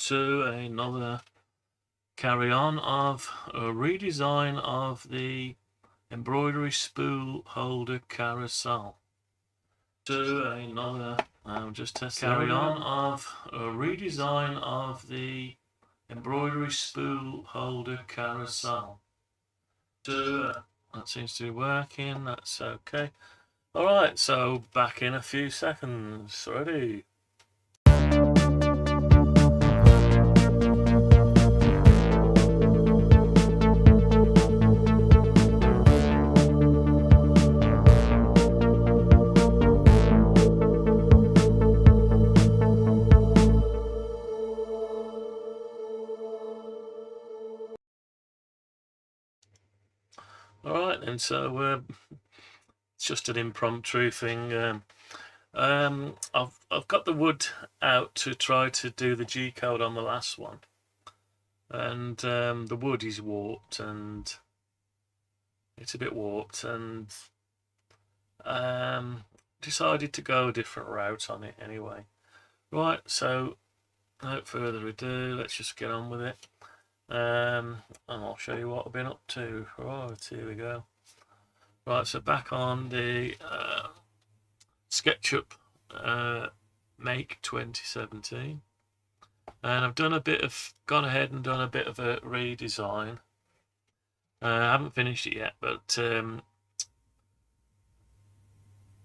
to another carry on of a redesign of the embroidery spool holder carousel. Just testing. Carry on of a redesign of the embroidery spool holder carousel. That seems to be working. That's okay. All right, so back in a few seconds. Ready. Alright then, so it's just an impromptu thing. I've got the wood out to try to do the G-code on the last one, and the wood is warped, and it's a bit warped, and decided to go a different route on it anyway. Right, so without further ado, let's just get on with it. And I'll show you what I've been up to. Right, here we go. Right, so back on the Sketchup Make 2017, and I've done gone ahead and done a bit of a redesign. I haven't finished it yet, but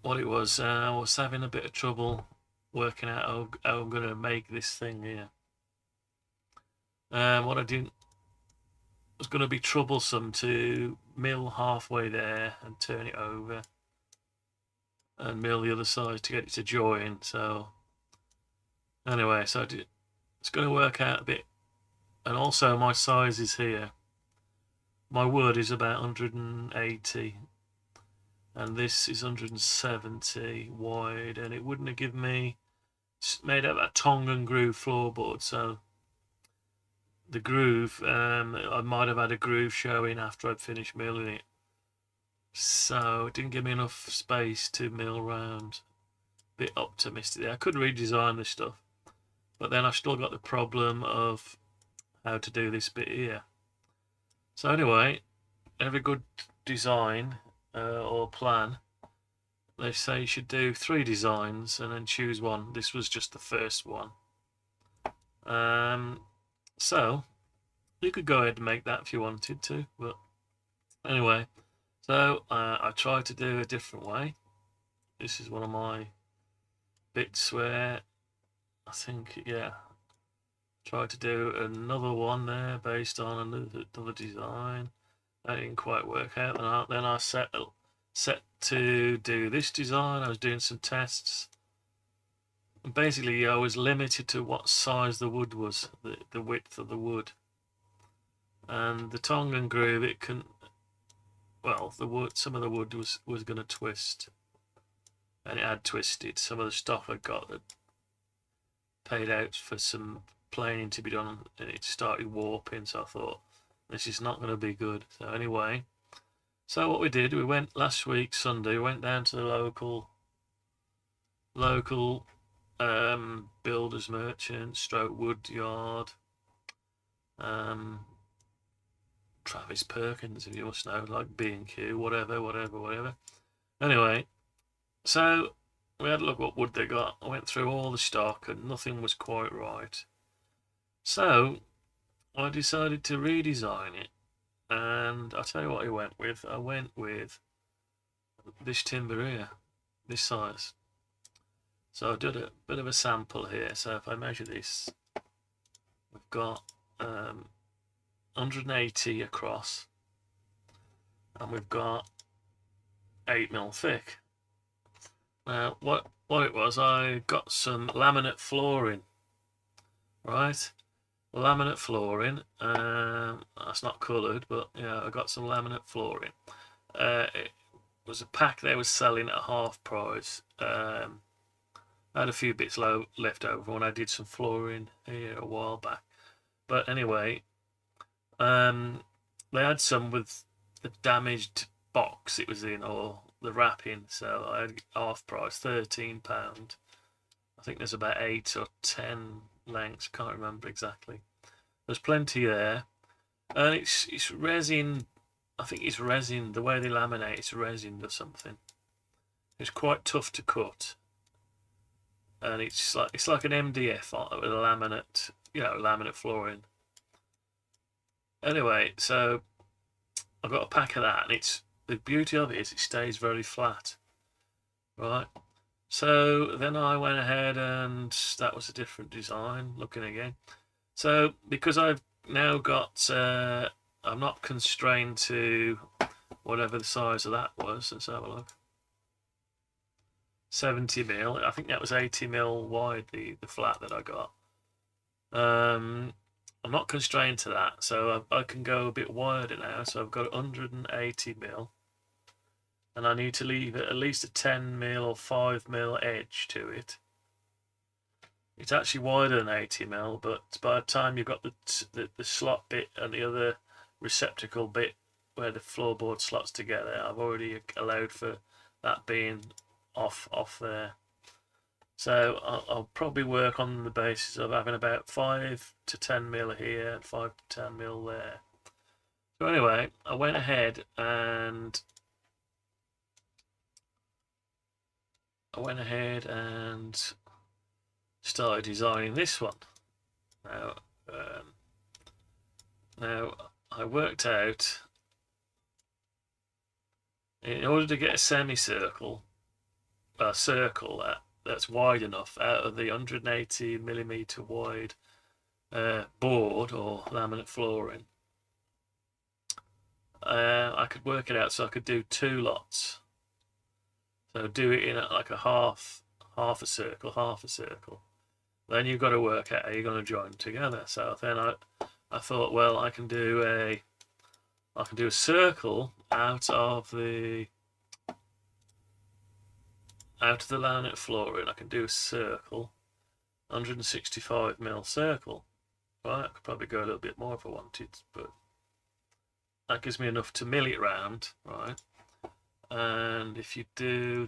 what it was, I was having a bit of trouble working out how I'm going to make this thing here. What I didn't was going to be troublesome to mill halfway there and turn it over and mill the other side to get it to join. So anyway, so it's going to work out a bit. And also my size is here. My wood is about 180 and this is 170 wide, and it wouldn't have given me, it's made out of that tongue and groove floorboard, so the groove, I might have had a groove showing after I'd finished milling it, so it didn't give me enough space to mill round. Bit optimistic there. I could redesign this stuff, but then I've still got the problem of how to do this bit here. So anyway, every good design or plan, they say you should do 3 designs and then choose one. This was just the first one. So you could go ahead and make that if you wanted to, but anyway, so I tried to do a different way. This is one of my bits where I think, yeah, tried to do another one there based on another design. That didn't quite work out. Then I set to do this design. I was doing some tests. And basically, I was limited to what size the wood was, the width of the wood. And the tongue and groove, it can, well, the wood, some of the wood was going to twist, and it had twisted. Some of the stuff I got that paid out for some planing to be done, and it started warping. So I thought, this is not going to be good. So anyway, so what we did, we went last week Sunday. We went down to the local builders merchant stroke wood yard, Travis Perkins, if you must know, like B&Q, whatever. Anyway, so we had a look what wood they got. I went through all the stock and nothing was quite right. So I decided to redesign it, and I'll tell you what I went with. I went with this timber here, this size. So I did a bit of a sample here. So if I measure this, we've got 180 across, and we've got 8mm thick. Now what it was, I got some laminate flooring, right? Laminate flooring, that's not coloured, but yeah, I got some laminate flooring. It was a pack they was selling at half price. I had a few bits left over when I did some flooring here a while back. But anyway, they had some with the damaged box it was in, or the wrapping, so I had half price, £13. I think there's about 8 or 10 lengths, can't remember exactly. There's plenty there, and it's resin. I think it's resin. The way they laminate, it's resin or something. It's quite tough to cut, and it's like an MDF with a laminate, laminate flooring. Anyway, so I got a pack of that, and the beauty of it is it stays very flat, right? So then I went ahead, and that was a different design. Looking again, so because I've now got, I'm not constrained to whatever the size of that was. Let's have a look. 70mm. I think that was 80mm wide, the flat that I got. I'm not constrained to that, so I can go a bit wider now. So I've got 180mm, and I need to leave at least a 10mm or 5mm edge to it. It's actually wider than 80mm, but by the time you've got the slot bit and the other receptacle bit where the floorboard slots together, I've already allowed for that being off there. So I'll probably work on the basis of having about 5 to 10mm here and 5 to 10mm there. So anyway, I went ahead and started designing this one. Now I worked out, in order to get a semicircle, a circle that's wide enough out of the 180mm wide board or laminate flooring, I could work it out so I could do 2 lots. So do it in like a half a circle. Then you've got to work out how you're going to join them together. So then I thought, well, I can do a circle out of the laminate flooring. I can do a circle, 165mm circle. Right, I could probably go a little bit more if I wanted, but that gives me enough to mill it round, right? And if you do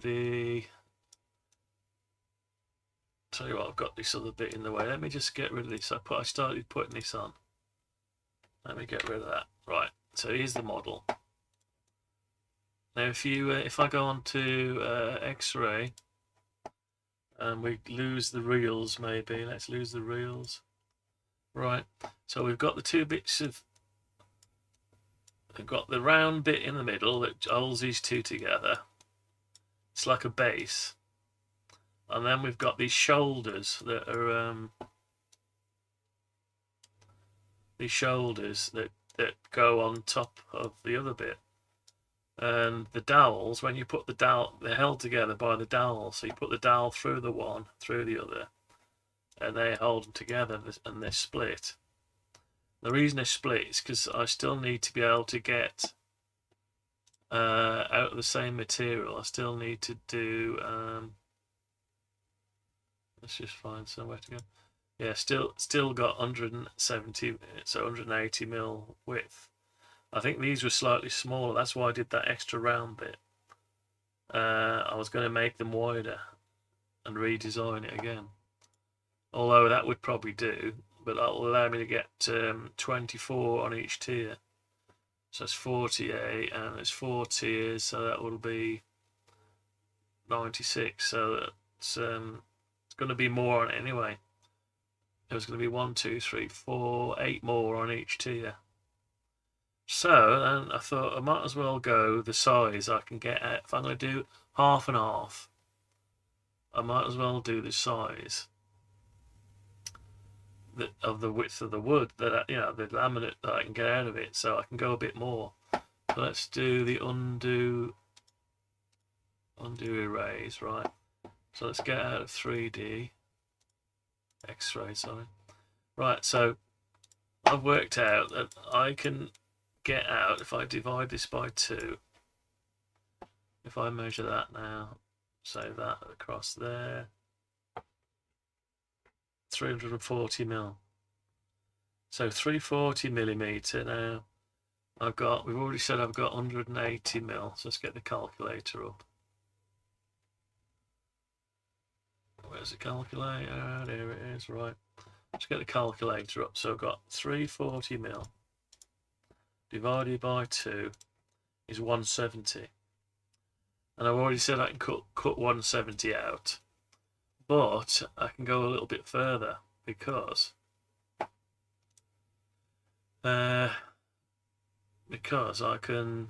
tell you what, I've got this other bit in the way. Let me just get rid of this. I started putting this on. Let me get rid of that. Right. So here's the model. Now, if I go on to X-ray, and we lose the reels, maybe let's lose the reels. Right. So we've got the 2 bits of. We've got the round bit in the middle that holds these 2 together. It's like a base. And then we've got these shoulders that are that go on top of the other bit. And the dowels, when you put the dowel, they're held together by the dowel. So you put the dowel through the one, through the other, and they hold them together, and they're split. The reason they're split is because I still need to be able to get out of the same material. I still need to do. Let's just find somewhere to go. Yeah, still got 170, so 180mm width. I think these were slightly smaller. That's why I did that extra round bit. I was going to make them wider and redesign it again. Although that would probably do, but that will allow me to get 24 on each tier. So it's 48, and there's 4 tiers, so that will be 96. So it's going to be more on it anyway. There was going to be 1, 2, 3, 4, 8 more on each tier. So then I thought I might as well go the size I can get at. If I'm going to do half and half, I might as well do the size of the width of the wood that the laminate that I can get out of it, so I can go a bit more. So let's do the undo erase, right? So let's get out of 3D X-ray, sorry. Right, so I've worked out that I can get out, if I divide this by 2, if I measure that now, say that across there, 340mm. So 340mm now. We've already said I've got 180mm, so let's get the calculator up. Where's the calculator? There it is, right. Let's get the calculator up. So I've got 340 mil divided by 2 is 170. And I've already said I can cut 170 out. But I can go a little bit further because I can,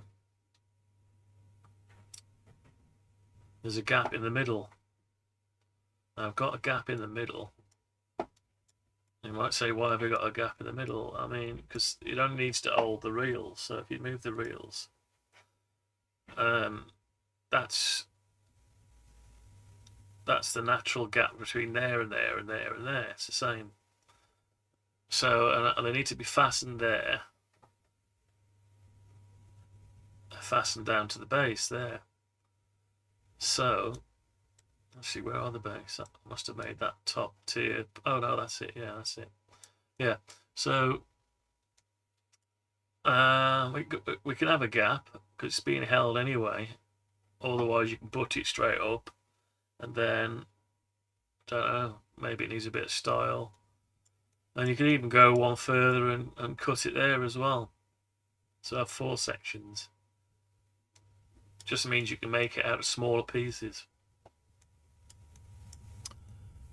there's a gap in the middle. Now I've got a gap in the middle. You might say, why have I got a gap in the middle? I mean, because it only needs to hold the reels. So if you move the reels, that's the natural gap between there and there and there and there. It's the same. So, and they need to be fastened there, fastened down to the base there. So, let's see, where are the base? I must have made that top tier. Oh no, that's it. Yeah, that's it. Yeah. So, we can have a gap because it's being held anyway. Otherwise, you can butt it straight up, and then, don't know, maybe it needs a bit of style. And you can even go one further and cut it there as well. So I have 4 sections. Just means you can make it out of smaller pieces.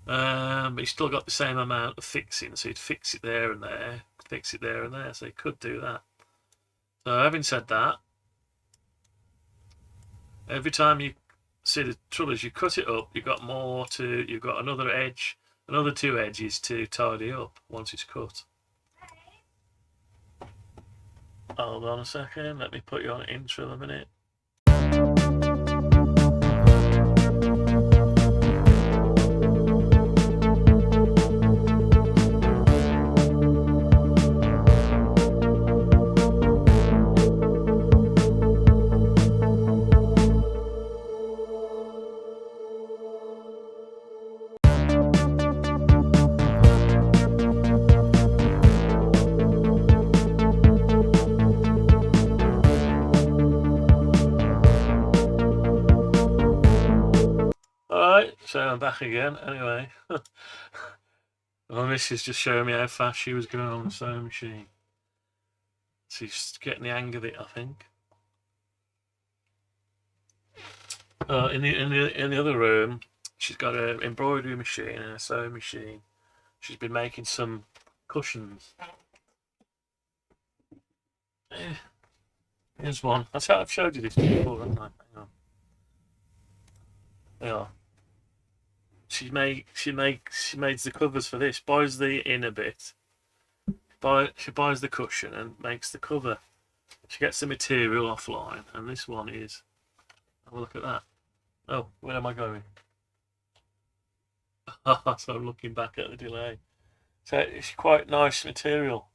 But you still got the same amount of fixing, so you'd fix it there and there, fix it there and there, so you could do that. So having said that, every time you see, the trouble is you cut it up, you've got another edge, another 2 edges to tidy up once it's cut. Hold on a second, let me put you on intro a minute. Alright, so I'm back again. Anyway, my missus just showing me how fast she was going on the sewing machine. She's getting the hang of it, I think. In the other room, she's got an embroidery machine and a sewing machine. She's been making some cushions. Here's one. I've showed you this before, haven't I? Hang on. They are. She makes the covers for this. Buys the inner bit. She buys the cushion and makes the cover. She gets the material offline, and this one is. Have a look at that. Oh, where am I going? So I'm looking back at the delay. So it's quite nice material.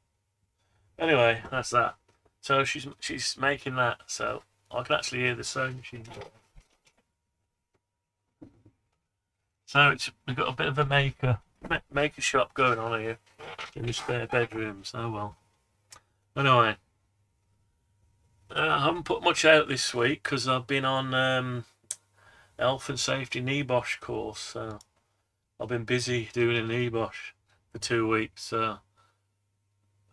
Anyway, that's that. So she's making that, so I can actually hear the sewing machine. So we've got a bit of a maker shop going on here in the spare bedrooms. Oh well. Anyway, I haven't put much out this week because I've been on health and safety NEBOSH course. So I've been busy doing a NEBOSH for 2 weeks. And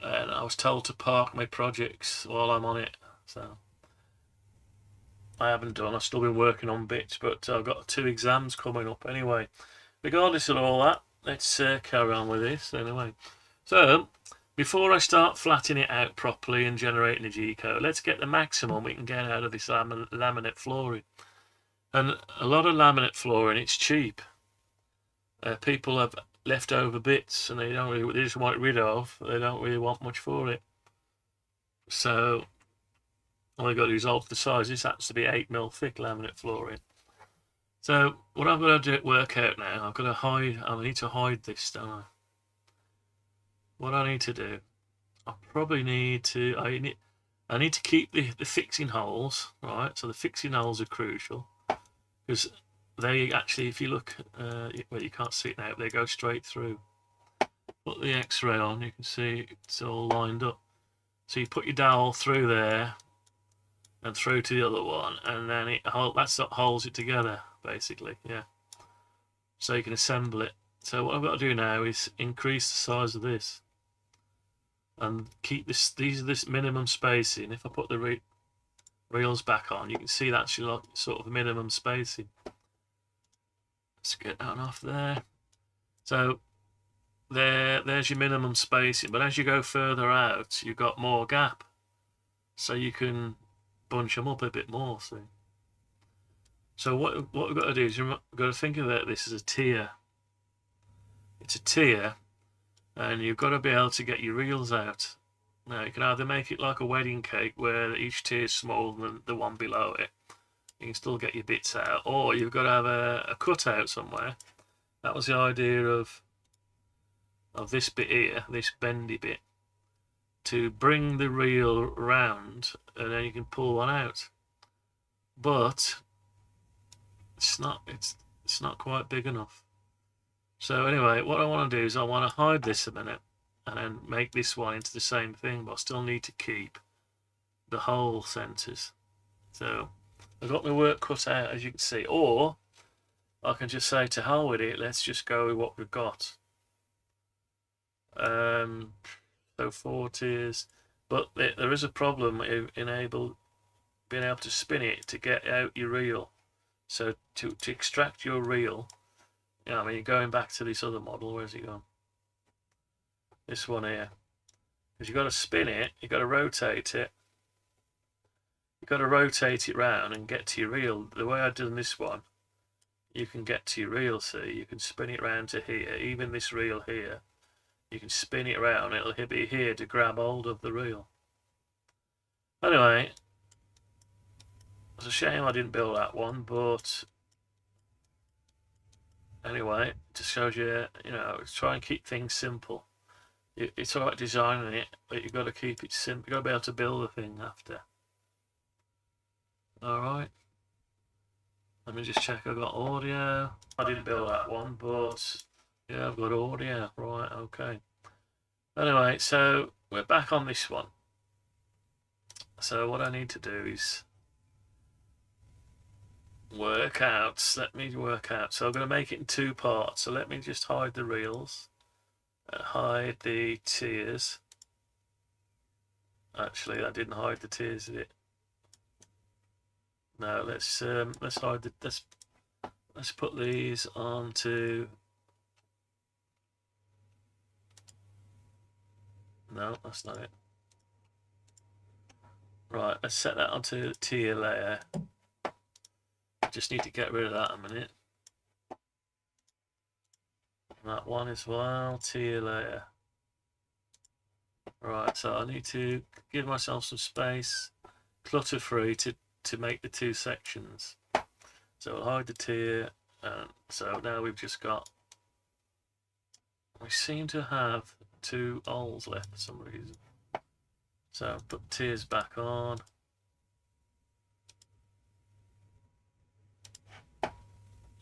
I was told to park my projects while I'm on it. So I haven't done. I've still been working on bits, but I've got 2 exams coming up anyway. Regardless of all that, let's carry on with this anyway. So, before I start flattening it out properly and generating a G-code, let's get the maximum we can get out of this laminate flooring. And a lot of laminate flooring, it's cheap. People have leftover bits and they just want it rid of. They don't really want much for it. So all I've got to do is alter the size. This happens to be 8mm thick laminate flooring. So what I've got to work out now, I've got to hide. I need to hide this, don't I? What I need to do, I probably need to. I need to keep the fixing holes, right? So the fixing holes are crucial because they actually, if you look, well, you can't see it now, but they go straight through. Put the X-ray on, you can see it's all lined up. So you put your dowel through there and through to the other one, and then that's what holds it together, basically. Yeah. So you can assemble it. So what I've got to do now is increase the size of this and keep this minimum spacing. If I put the reels back on, you can see that's your sort of minimum spacing. Let's get that off there. So there's your minimum spacing, but as you go further out, you've got more gap, so you can bunch them up a bit more. So what we've got to do is we've got to think of this as a tier. It's a tier, and you've got to be able to get your reels out. Now you can either make it like a wedding cake where each tier is smaller than the one below it. You can still get your bits out, or you've got to have a cutout somewhere. That was the idea of this bit here, this bendy bit, to bring the reel round, and then you can pull one out. But it's not quite big enough. So anyway, what I want to do is I want to hide this a minute and then make this one into the same thing, but I still need to keep the hole centers. So I've got my work cut out, as you can see, or I can just say to hell with it, let's just go with what we've got. So 4 tiers, but there is a problem in being able to spin it to get out your reel. So to extract your reel, I mean, you're going back to this other model. Where's it gone? This one here. Because you've got to spin it, you've got to rotate it. You've got to rotate it round and get to your reel. The way I've done this one, you can get to your reel, see? You can spin it round to here, even this reel here. You can spin it around, it'll be here to grab hold of the reel. Anyway, it's a shame I didn't build that one, but anyway, it just shows you, try and keep things simple. It's all about designing it, but you've got to keep it simple. You've got to be able to build the thing after. Alright. Let me just check I've got audio. I didn't build that one, but yeah, I've got audio. Right, okay. Anyway, so we're back on this one. So what I need to do is work out. Let me work out. So I'm going to make it in 2 parts. So let me just hide the reels and hide the tiers. Actually, I didn't hide the tiers, did it? No, let's hide the let's put these onto. No, that's not it. Right, let's set that onto the tier layer. Just need to get rid of that a minute. That one as well, tier layer. Right, so I need to give myself some space, clutter free, to make the 2 sections. So I'll hide the tier, and so now we've just got. We seem to have 2 holes left for some reason. So put tiers back on.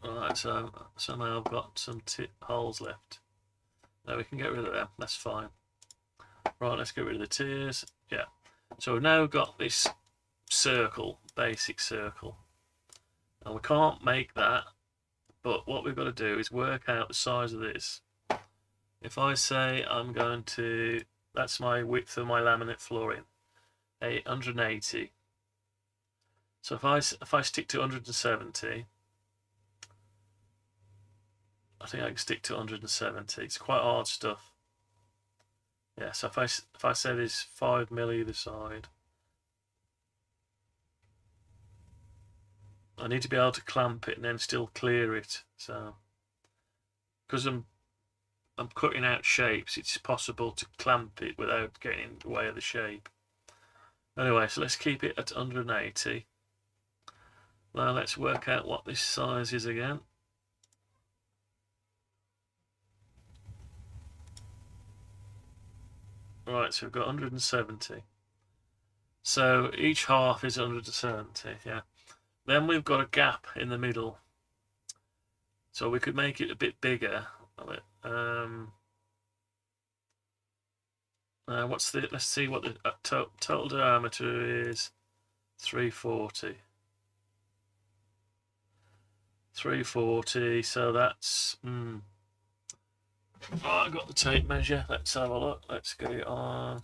Alright, so somehow I've got some holes left. Now we can get rid of them, that's fine. Right, let's get rid of the tiers. Yeah. So we've now got this circle, basic circle. And we can't make that, but what we've got to do is work out the size of this. If I say I'm going to, that's my width of my laminate flooring, 180. So if I stick to 170, I think I can stick to 170. It's quite hard stuff. Yeah, so if I say there's 5 mil either side, I need to be able to clamp it and then still clear it. So because I'm cutting out shapes, it's possible to clamp it without getting in the way of the shape. Anyway, so let's keep it at 180. Now let's work out what this size is again. Right, so we've got 170. So each half is 170, yeah. Then we've got a gap in the middle. So we could make it a bit bigger. Let's see what the total diameter is. 340. 340, so that's Right, I got the tape measure. Let's have a look. Let's get it on.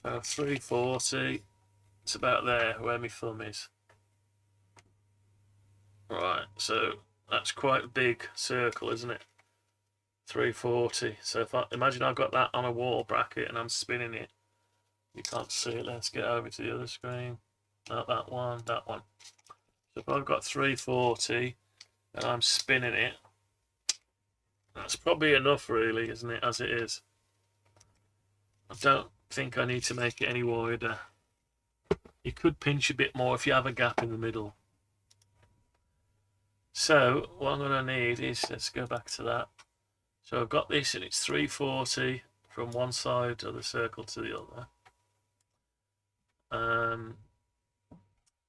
So 340. It's about there where my thumb is. Right, so that's quite a big circle, isn't it? 340. So if I imagine I've got that on a wall bracket and I'm spinning it, you can't see it. Let's get over to the other screen. Not that one, that one. So if I've got 340 and I'm spinning it, that's probably enough, really, isn't it? As it is, I don't think I need to make it any wider. You could pinch a bit more if you have a gap in the middle. So what I'm going to need is, let's go back to that. So I've got this and it's 340 from one side of the circle to the other.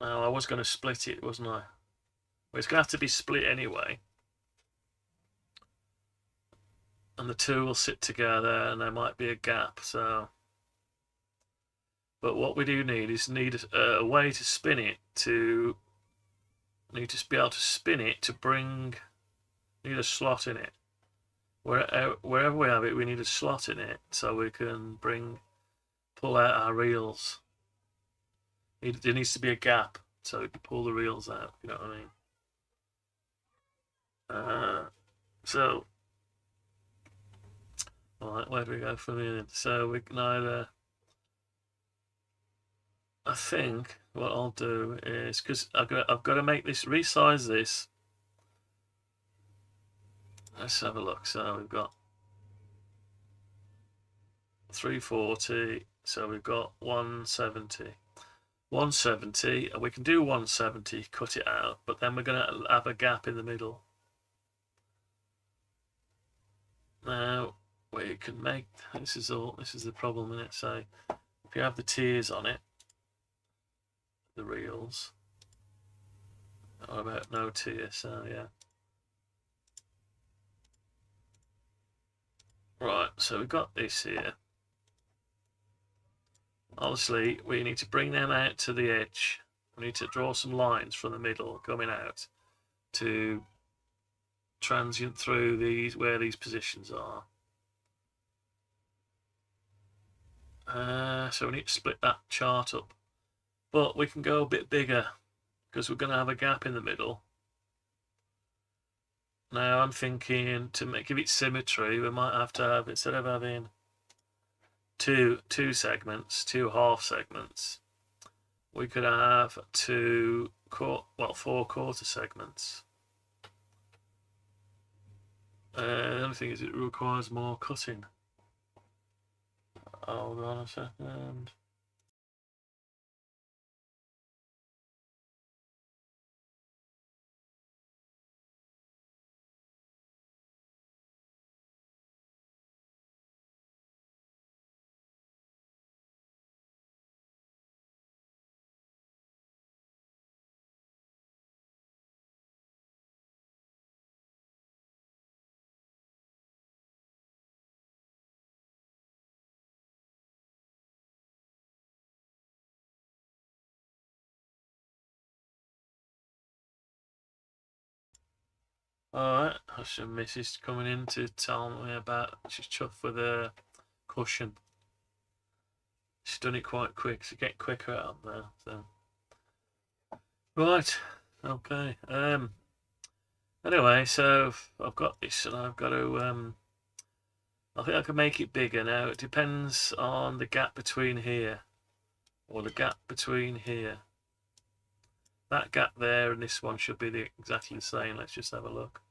Now I was going to split it, wasn't I? Well, it's going to have to be split anyway. And the two will sit together and there might be a gap. So, but what we do need is a way to spin it to need to be able to spin it to bring, need a slot in it. Wherever we have it, we need a slot in it so we can pull out our reels. There needs to be a gap so we can pull the reels out, you know what I mean? So, alright, where do we go from here? So we can either, I think what I'll do is, because I've got to make this, resize this. Let's have a look. So we've got 340, so we've got 170. 170, and we can do 170, cut it out, but then we're going to have a gap in the middle. Now we can make, this is the problem in it. So if you have the tiers on it, the reels, or about no tier, so yeah. Right, so we've got this here. Obviously, we need to bring them out to the edge. We need to draw some lines from the middle coming out to transient through these, where these positions are. So we need to split that chart up. But we can go a bit bigger because we're going to have a gap in the middle. Now I'm thinking to give it symmetry, we might have to have, instead of having two segments, two half segments, we could have four quarter segments. The only thing is it requires more cutting. Hold on a second. Alright, that's some missus coming in to tell me about, she's chuffed with a cushion. She's done it quite quick, so get quicker out there. So, right, okay. Anyway, so I've got this, and I've got to. I think I can make it bigger now. It depends on the gap between here, or the gap between here. That gap there and this one should be exactly the same. Let's just have a look.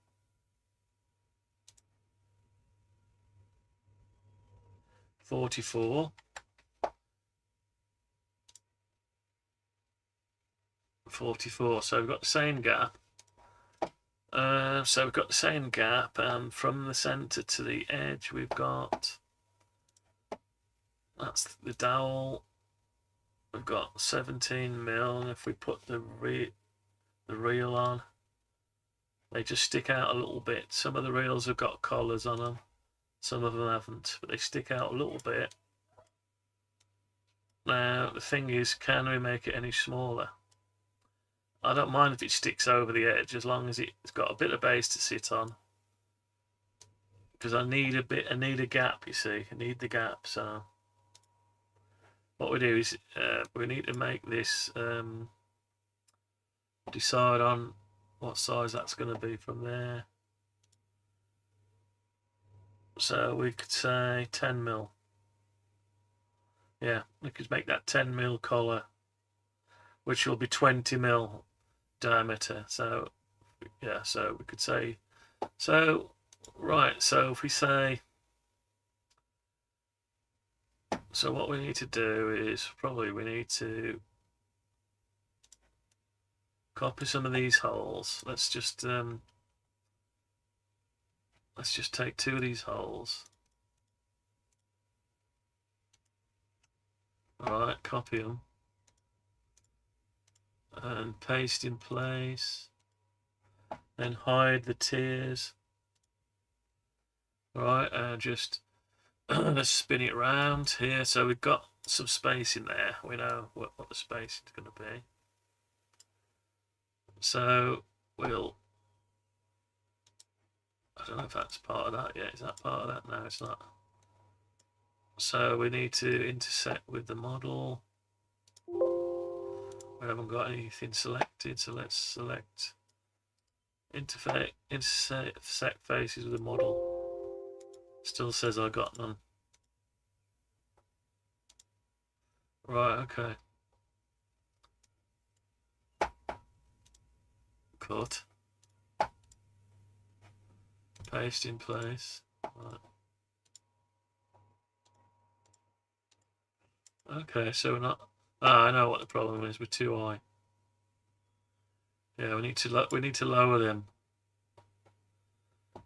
$44. 44. So we've got the same gap. So we've got the same gap, and from the centre to the edge, we've got, that's the dowel. We've got 17mm, and if we put the reel on, they just stick out a little bit. Some of the reels have got collars on them, some of them haven't, but they stick out a little bit. Now the thing is, can we make it any smaller? I don't mind if it sticks over the edge, as long as it's got a bit of base to sit on. because I need a gap, you see. I need the gap, so what we do is we need to make this, decide on what size that's going to be from there. So we could say 10 mil. Yeah, we could make that 10 mil collar, which will be 20 mil diameter. So yeah, so we could say, so right, so if we say, so what we need to do is probably we need to copy some of these holes. Let's just take 2 of these holes. Alright, copy them and paste in place, then hide the tiers. Alright, and just let's spin it around here. So we've got some space in there. We know what the space is going to be. So we'll, I don't know if that's part of that yet. Is that part of that? No, it's not. So we need to intersect with the model. We haven't got anything selected, so let's select intersect faces with the model. Still says I got none. Right, okay. Cut. Paste in place. Right. Okay, so we're not. I know what the problem is. We're too high. Yeah, we need to lower them.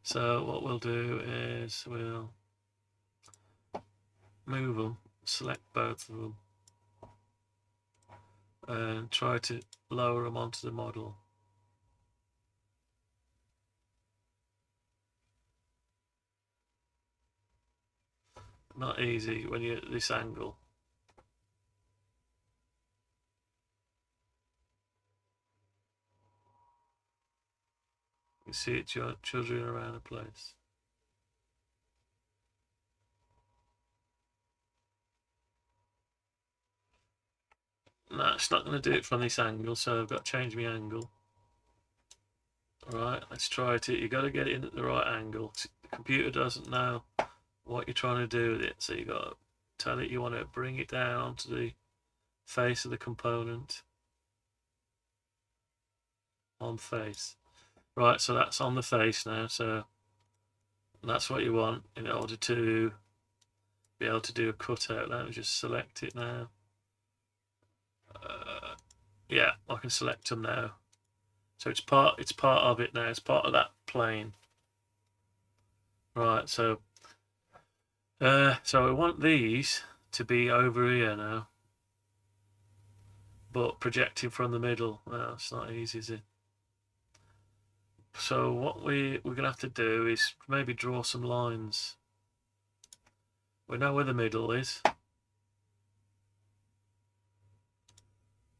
So what we'll do is we'll move them, select both of them, and try to lower them onto the model. Not easy when you're at this angle. You see it chuttering around the place. No, it's not going to do it from this angle, so I've got to change my angle. Alright, let's try it. You've got to get it in at the right angle. The computer doesn't know what you're trying to do with it, so you've got to tell it you want to bring it down onto the face of the component. On face. Right, so that's on the face now, so that's what you want in order to be able to do a cutout. Let me just select it now. Yeah, I can select them now. So it's part of it now. It's part of that plane. Right, so we want these to be over here now, but projecting from the middle. Well, it's not easy, is it? So what we're gonna have to do is maybe draw some lines. We know where the middle is,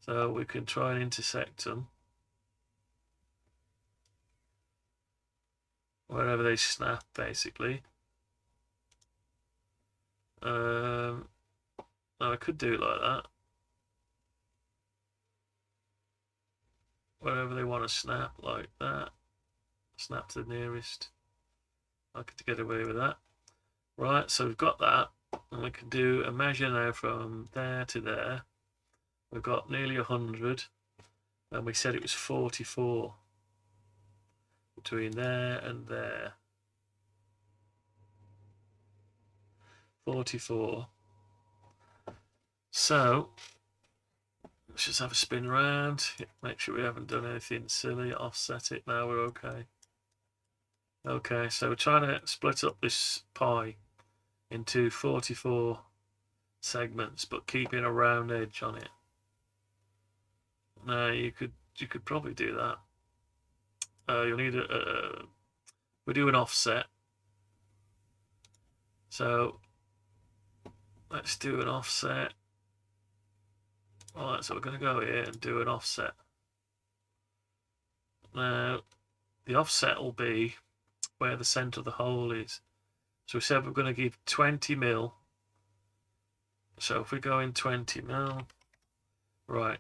so we can try and intersect them wherever they snap, basically. Now I could do it like that. Wherever they want to snap, like that. Snap to the nearest. I could get away with that. Right, so we've got that, and we can do a measure now from there to there. We've got nearly 100, and we said it was 44 between there and there. 44. So let's just have a spin around, make sure we haven't done anything silly, offset it. Now we're okay. Okay, so we're trying to split up this pie into 44 segments, but keeping a round edge on it. Now you could probably do that. You'll need we do an offset. So let's do an offset. Alright, so we're going to go here and do an offset. Now the offset will be where the center of the hole is. So we said we're going to give 20 mil. So if we go in 20 mil, right.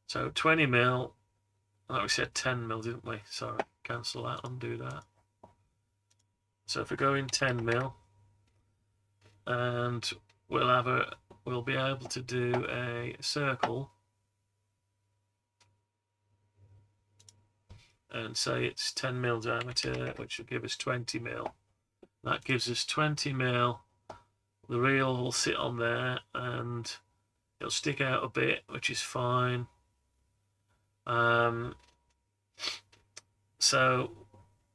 So 20 mil, like we said 10 mil, didn't we? Sorry, cancel that, undo that. So if we go in 10 mil, and we'll be able to do a circle, and say it's 10 mil diameter, which will give us 20 mil. That gives us 20 mil. The reel will sit on there and it'll stick out a bit, which is fine. So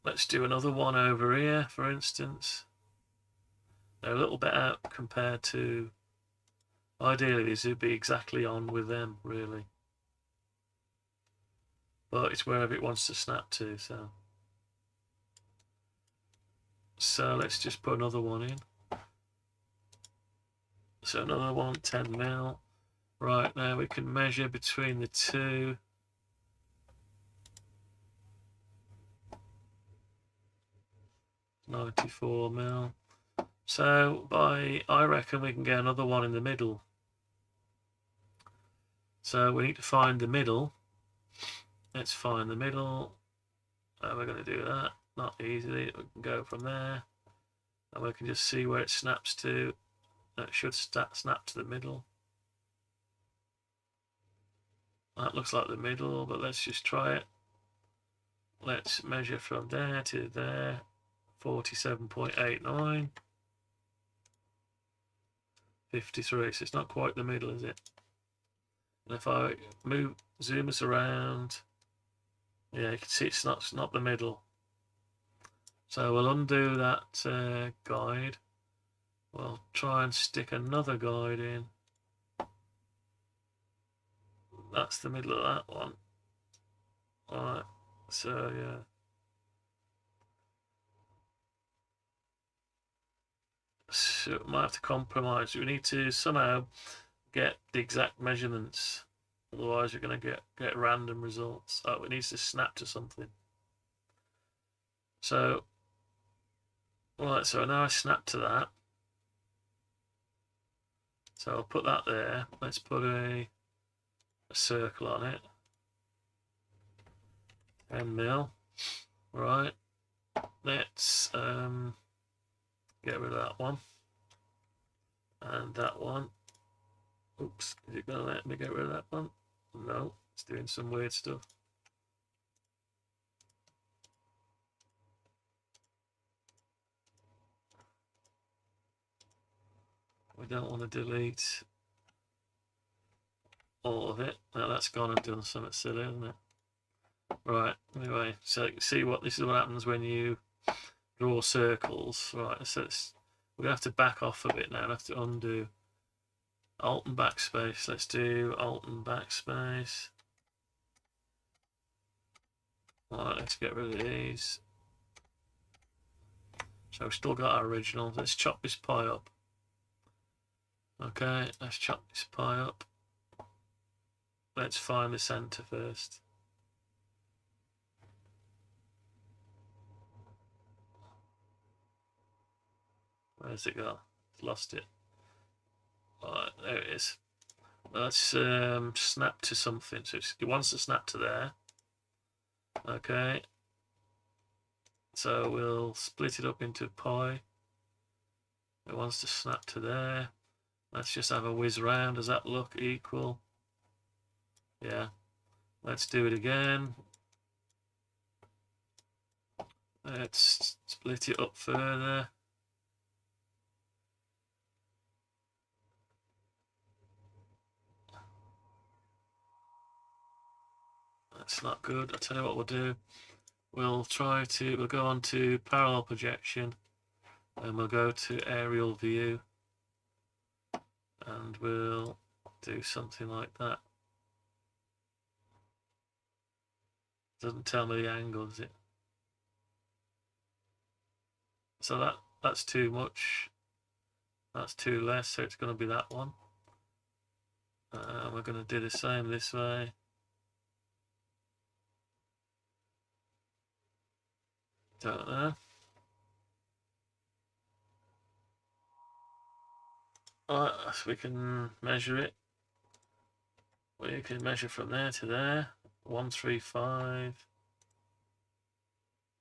let's do another one over here, for instance. They're a little bit out compared to, ideally these would be exactly on with them, really. But it's wherever it wants to snap to, so let's just put another one in. So another one, 10 mil. Right, now we can measure between the two. $94 mil. So I reckon we can get another one in the middle. So we need to find the middle. Let's find the middle. And we're going to do that. Not easily. We can go from there. And we can just see where it snaps to. It should snap to the middle. That looks like the middle, but let's just try it. Let's measure from there to there. 47.89. 53, so it's not quite the middle, is it? And if I zoom us around, yeah, you can see it's not the middle. So we'll undo that guide. We'll try and stick another guide in. That's the middle of that one. Alright, so yeah. So we might have to compromise. We need to somehow get the exact measurements. Otherwise, we're going to get random results. Oh, it needs to snap to something. So, right, so now I snap to that. So I'll put that there. Let's put a circle on it. 10 mil. Right. Let's get rid of that one. And that one. Oops, is it going to let me get rid of that one? No, it's doing some weird stuff. We don't want to delete all of it. Now that's gone and done something silly, isn't it? Right, anyway, so see what this is what happens when you draw circles. Right, so we're going to have to back off a bit now. I have to undo Alt and backspace. Let's do Alt and backspace. Alright, let's get rid of these. So we've still got our original. Let's chop this pie up. Okay, let's chop this pie up. Let's find the center first. Where's it gone? Lost it. Alright, there it is. Let's snap to something. So it wants to snap to there. Okay. So we'll split it up into pie. It wants to snap to there. Let's just have a whiz round. Does that look equal? Yeah. Let's do it again. Let's split it up further. That's not good. I'll tell you what we'll do. We'll go on to parallel projection and we'll go to aerial view and we'll do something like that. Doesn't tell me the angle, does it? So that's too much. That's too less, so it's going to be that one. We're going to do the same this way. Don't know. Alright, so we can measure it. We can measure from there to there. 135,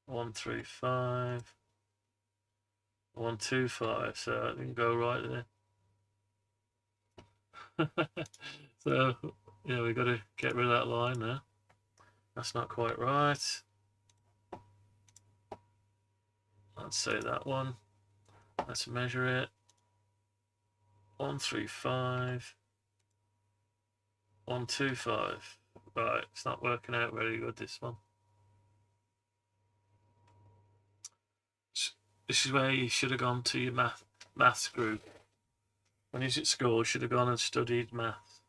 135, 125. So I can go right there. So yeah, we've got to get rid of that line there. That's not quite right. Let's say that one. Let's measure it. 135, 125. Right, it's not working out very good, this one. This is where you should have gone to your maths group. When he's at school, you should have gone and studied maths.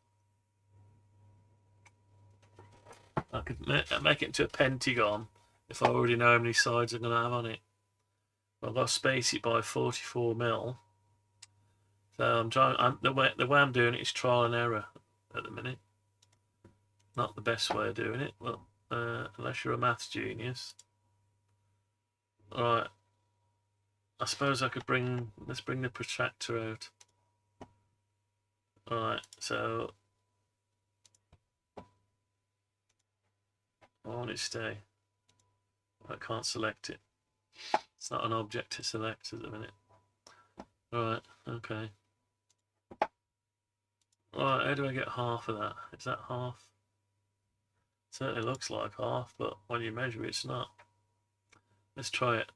I could make it into a pentagon if I already know how many sides I'm going to have on it. Well, I've got to space it by 44 mil. So I'm trying. The way I'm doing it is trial and error at the minute. Not the best way of doing it. Well, unless you're a maths genius. All right. I suppose I could let's bring the protractor out. All right. So I want it to stay. I can't select it. It's not an object to select at the minute. All right. Okay. Right, how do I get half of that? Is that half? Certainly looks like half, but when you measure it, it's not. Let's try it.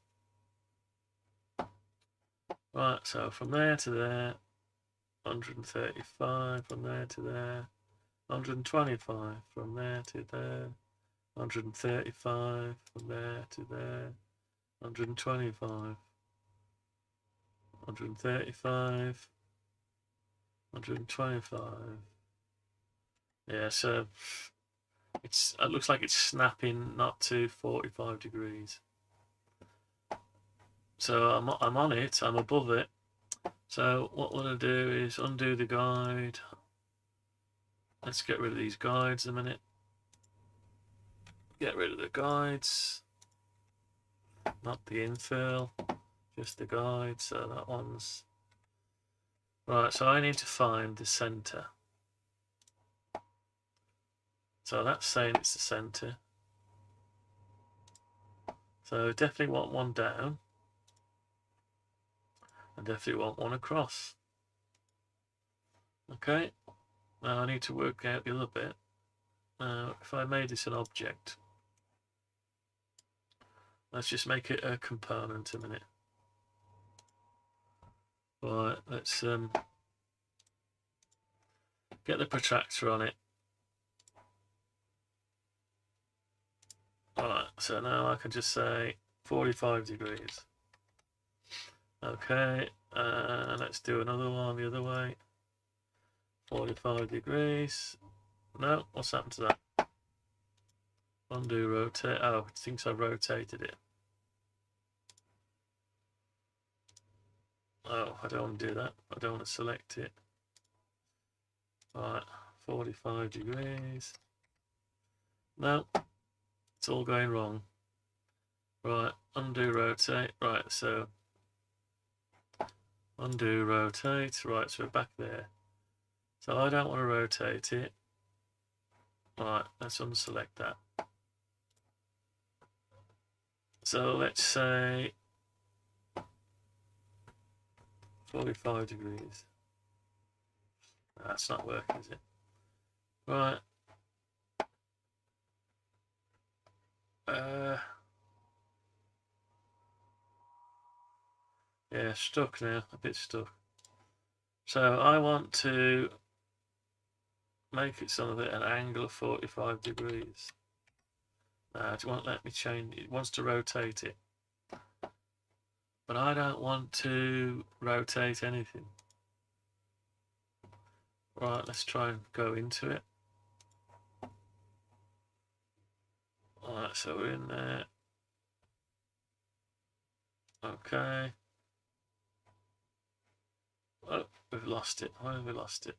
Right, so from there to there, 135, from there to there, 125, from there to there, 135, from there to there, 125, 135, 125. Yeah, so it looks like it's snapping not to 45 degrees. So I'm on it, I'm above it. So what we're going to do is undo the guide. Let's get rid of these guides a minute. Get rid of the guides. Not the infill, just the guide. So that one's... Right, so I need to find the center. So that's saying it's the center. So definitely want one down. And definitely want one across. Okay, now I need to work out the other bit. Now, if I made this an object, let's just make it a component a minute. Right, let's get the protractor on it. Alright, so now I can just say 45 degrees. Okay, let's do another one the other way. 45 degrees. No, what's happened to that? Undo, rotate. Oh, it thinks I rotated it. Oh, I don't want to do that. I don't want to select it. Right, 45 degrees. No, it's all going wrong. Right, undo, rotate. Right, so undo, rotate. Right, so we're back there. So I don't want to rotate it. Right, let's unselect that. So let's say 45 degrees. That's not working, is it? Right. Yeah, stuck now, a bit stuck. So I want to make it something at an angle of 45 degrees. It won't let me change it. It wants to rotate it. But I don't want to rotate anything. Right, let's try and go into it. Alright, so we're in there. Okay. Oh, we've lost it. Why have we lost it?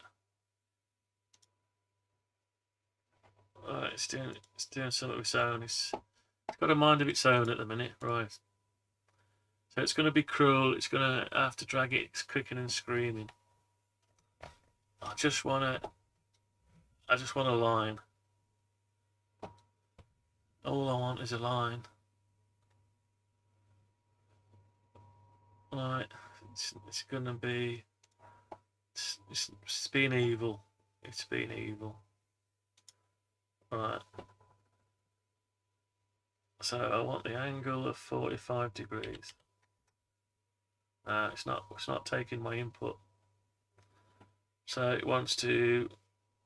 Alright, it's doing something of its own. It's got a mind of its own at the minute. Right. So it's going to be cruel. It's going to have to drag it. It's kicking and screaming. just want a line. All I want is a line. Right, it's gonna be. It's been evil. It's been evil. Right. So I want the angle of 45 degrees. It's not taking my input. So it wants to.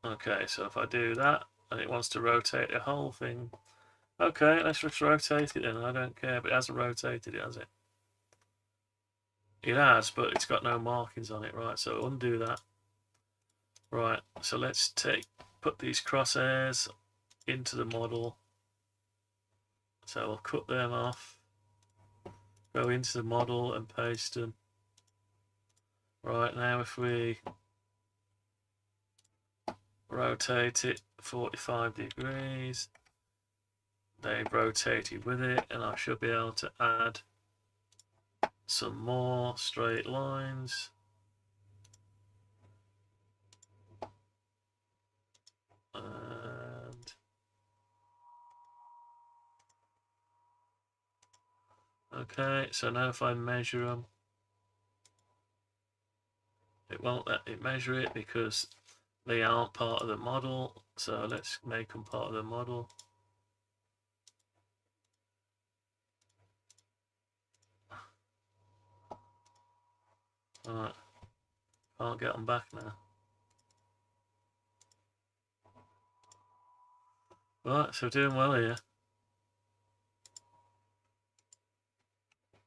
Okay, so if I do that, and it wants to rotate the whole thing. Okay, let's just rotate it then. I don't care, but it hasn't rotated it, has it? It has, but it's got no markings on it. Right, so undo that. Right, so let's put these crosshairs into the model. So we'll cut them off, go into the model and paste them. Right, now if we rotate it 45 degrees, they've rotated with it, and I should be able to add some more straight lines. And okay, so now if I measure them, it won't let it measure it because they aren't part of the model. So let's make them part of the model. Alright, can't get them back now. Right, so doing well here.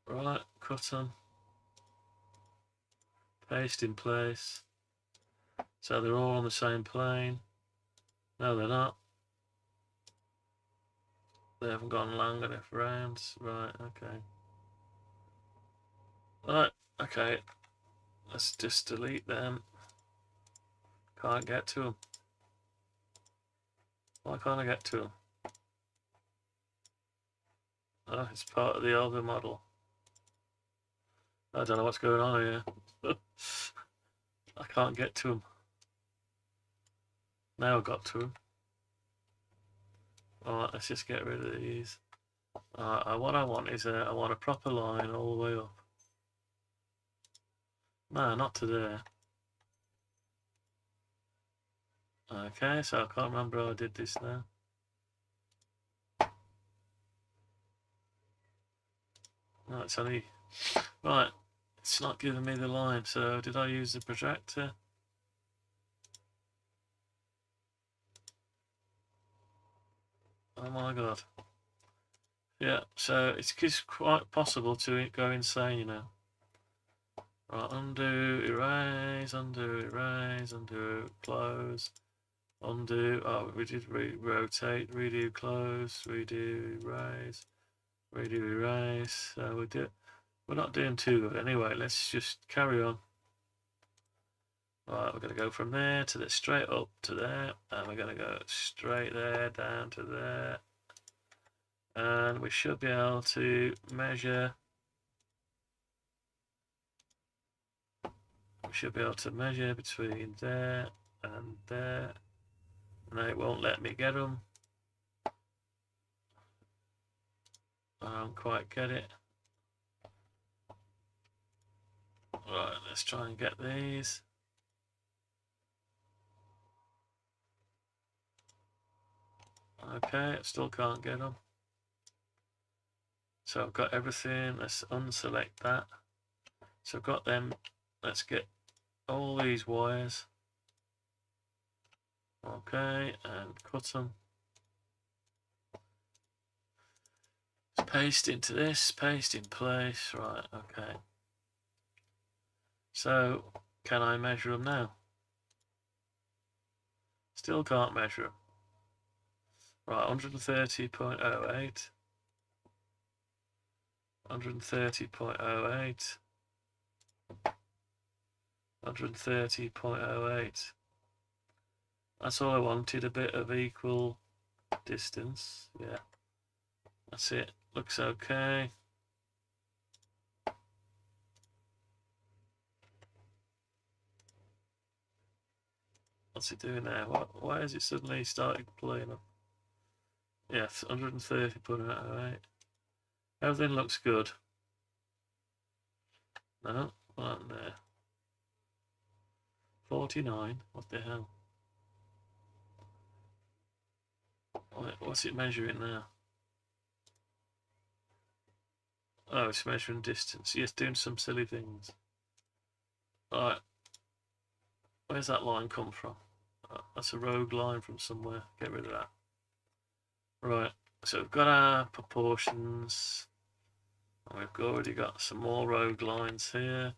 Right, cut them. Paste in place. So they're all on the same plane. No, they're not. They haven't gone long enough rounds. Right, okay. Right, okay. Let's just delete them. Can't get to them. Why can't I get to them? Oh, it's part of the other model. I don't know what's going on here. I can't get to them. Now I've got to them. Alright, let's just get rid of these. What I want is I want a proper line all the way up. No, not to there. Okay, so I can't remember how I did this now. No, it's only... Right, it's not giving me the line, so did I use the protractor? Oh my god. Yeah, so it's quite possible to go insane, you know. Right, undo, erase, undo, erase, undo, close, undo. Oh, we did rotate, redo, close, redo, erase, redo, erase. So we're not doing too good. Anyway, let's just carry on. Right, we're going to go from there to the straight up to there, and we're going to go straight there down to there, and we should be able to measure. We should be able to measure between there and there. No, it won't let me get them. I don't quite get it. Right, let's try and get these. Okay, still can't get them. So I've got everything. Let's unselect that. So I've got them. Let's get all these wires. Okay, and cut them. Paste into this, paste in place. Right, okay. So, can I measure them now? Still can't measure them. Right, 130.08. 130.08. 130.08. That's all I wanted, a bit of equal distance. Yeah, that's it. Looks okay. What's it doing now? Why is it suddenly starting playing up? Yes, 130 put out, alright. Everything looks good. No, what happened there? 49, what the hell? What's it measuring now? Oh, it's measuring distance. Yes, doing some silly things. Alright. Where's that line come from? That's a rogue line from somewhere. Get rid of that. Right, so we've got our proportions. And we've already got some more rogue lines here.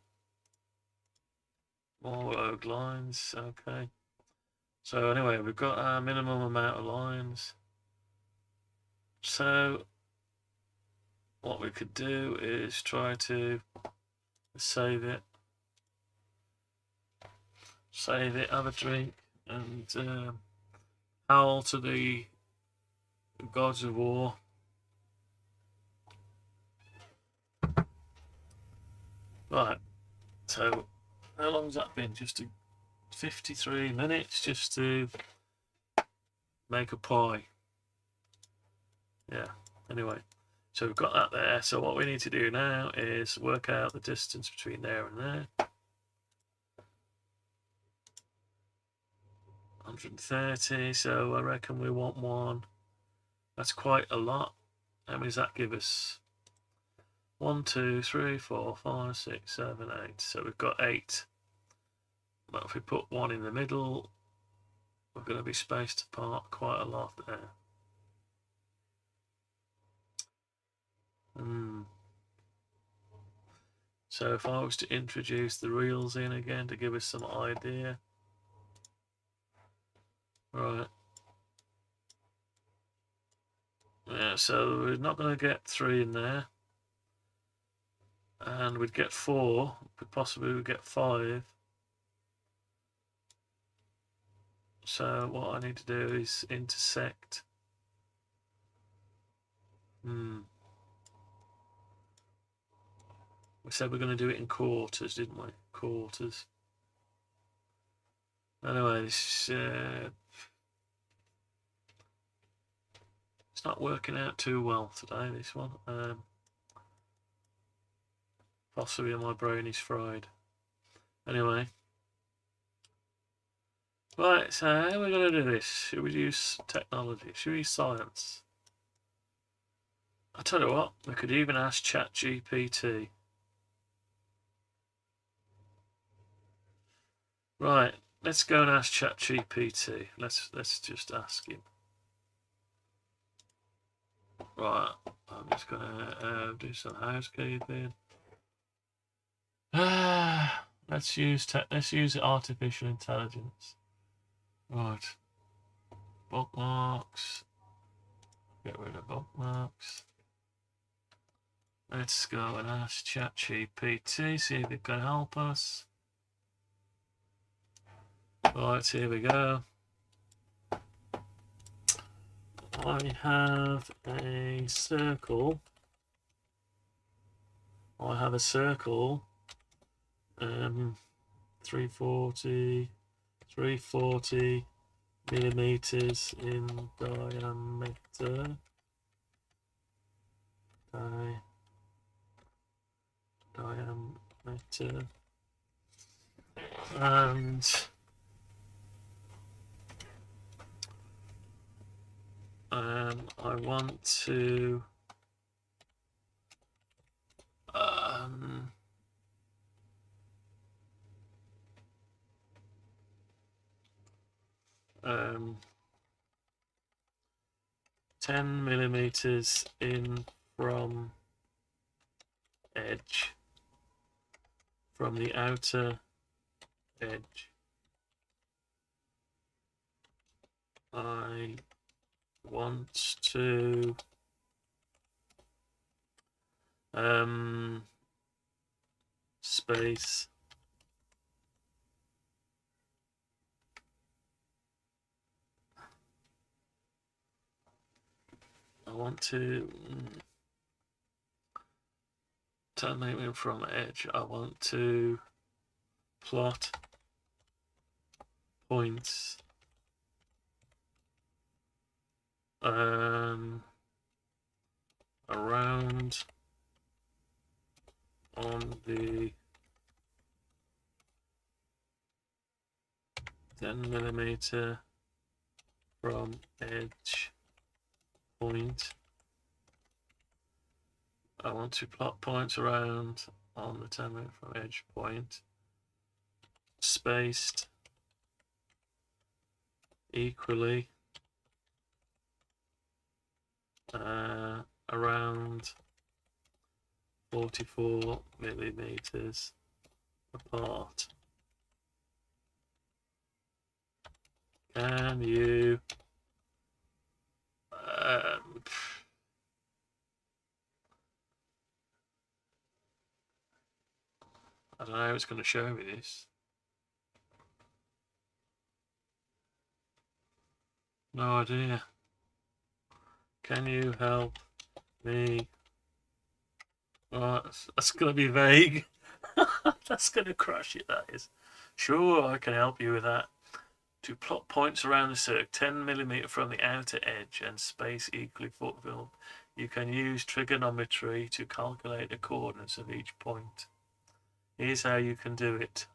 More rogue lines, okay. So anyway, we've got our minimum amount of lines. So what we could do is try to save it, have a drink, and howl to the gods of war. Right, so how long's that been? Just 53 minutes just to make a pie. Yeah, anyway, so we've got that there. So what we need to do now is work out the distance between there and there. 130, so I reckon we want one. That's quite a lot. How many does that give us? 1, 2, 3, 4, 5, 6, 7, 8. So we've got 8. But if we put one in the middle, we're going to be spaced apart quite a lot there. So if I was to introduce the reels in again to give us some idea. Right. Yeah, so we're not going to get 3 in there. And we'd get 4, but possibly we'd get 5. So what I need to do is intersect. We said we're going to do it in quarters, didn't we? Quarters. Anyway, it's not working out too well today, this one. Possibly my brain is fried. Anyway. Right, so how are we going to do this? Should we use technology? Should we use science? I tell you what, we could even ask ChatGPT. Right, let's go and ask ChatGPT. Let's just ask him. Right, I'm just gonna do some housekeeping. Let's use artificial intelligence. Right, bookmarks. Get rid of bookmarks. Let's go and ask ChatGPT, see if it can help us. Right, here we go. I have a circle. 340 millimeters in diameter. Diameter. And I want to 10 millimeters in from edge, from the outer edge. I want to space I want to 10 millimeters from edge. I want to plot points around on the 10mm from edge point. I want to plot points around on the 10mm from edge point, spaced equally around 44mm apart. Can you I don't know how it's going to show me this. No idea. Can you help me? Oh, that's going to be vague. That's going to crash it, that is. Sure, I can help you with that. To plot points around the circle 10mm from the outer edge and space equally fulfilled, you can use trigonometry to calculate the coordinates of each point. Here's how you can do it.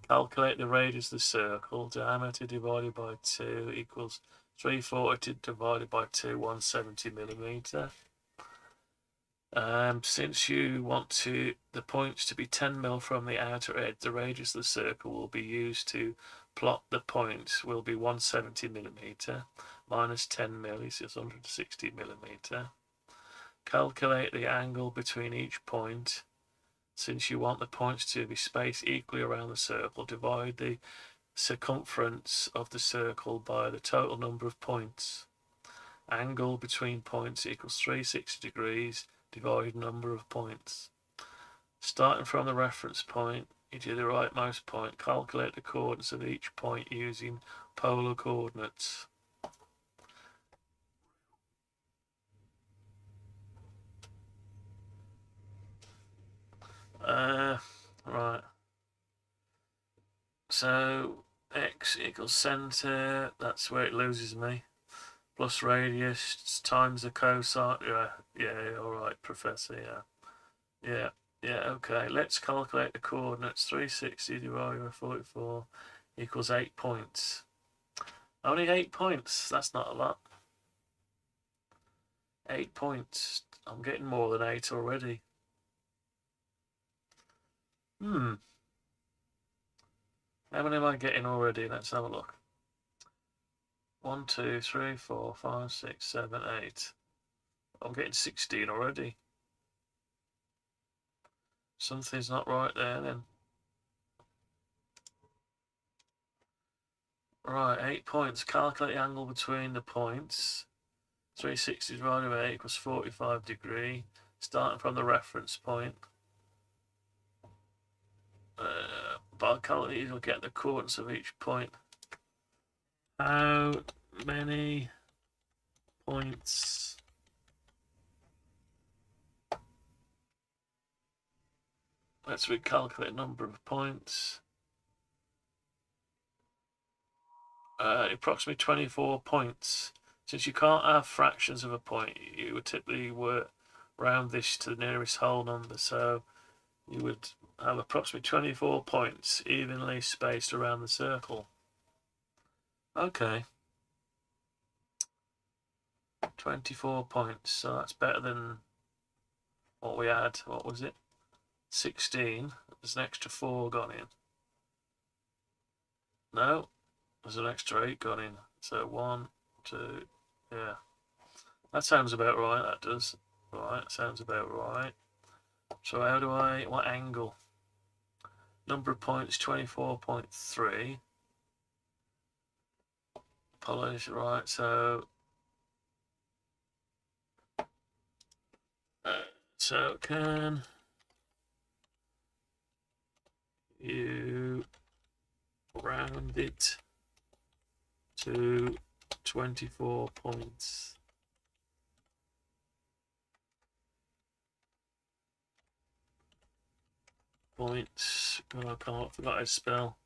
Calculate the radius of the circle. Diameter divided by 2 equals 340 divided by 2, 170mm. Since you want the points to be 10mm from the outer edge, the radius of the circle will be used to plot the points will be 170mm minus 10mm is 160mm. Calculate the angle between each point. Since you want the points to be spaced equally around the circle, divide the circumference of the circle by the total number of points. Angle between points equals 360 degrees divided number of points. Starting from the reference point, you do the rightmost point. Calculate the coordinates of each point using polar coordinates. Right. So x equals center. That's where it loses me. Plus radius times the cosine. Yeah. All right, Professor. Yeah. Okay. Let's calculate the coordinates. 360 divided by 44 equals 8 points. Only 8 points. That's not a lot. 8 points. I'm getting more than 8 already. How many am I getting already? Let's have a look. 1, 2, 3, 4, 5, 6, 7, 8. I'm getting 16 already. Something's not right there then. Right, 8 points. Calculate the angle between the points. 360 divided by 8 equals 45 degrees. Starting from the reference point. By calculating, you'll get the coordinates of each point. How many points let's recalculate number of points. Approximately 24 points. Since you can't have fractions of a point, you would typically work round this to the nearest whole number, so you would have approximately 24 points evenly spaced around the circle. Okay. 24 points, so that's better than what we had. What was it? 16. There's an extra 4 gone in. No, there's an extra 8 gone in. So 1, 2, yeah. That sounds about right, that does. Right, sounds about right. So how do what angle? Number of points, 24.3. Polish, right, so can you round it to 24 points? points. Oh, I forgot how to spell.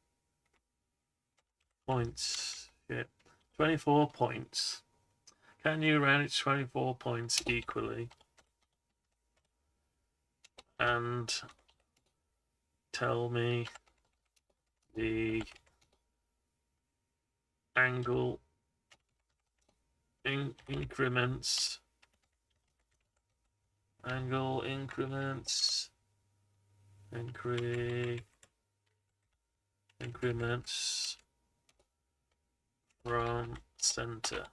Points. Shit. 24 points. Can you round it to 24 points equally? And tell me the angle increments. Angle increments. Increments from center.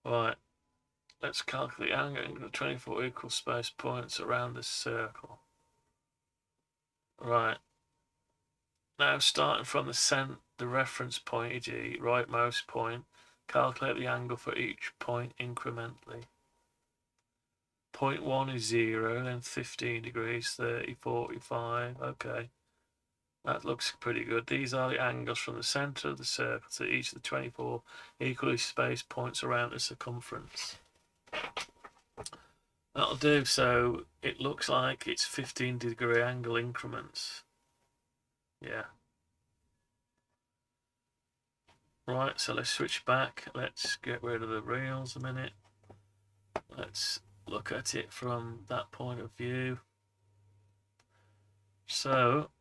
Right, let's calculate angle of 24 equal space points around this circle. Right, now starting from the reference point, e.g. rightmost point, calculate the angle for each point incrementally. Point 1 is 0, then 15 degrees, 30, 45, okay. That looks pretty good. These are the angles from the centre of the circle to each of the 24 equally spaced points around the circumference. That'll do. So it looks like it's 15-degree angle increments. Yeah. Right, so let's switch back. Let's get rid of the reels a minute. Let's look at it from that point of view. So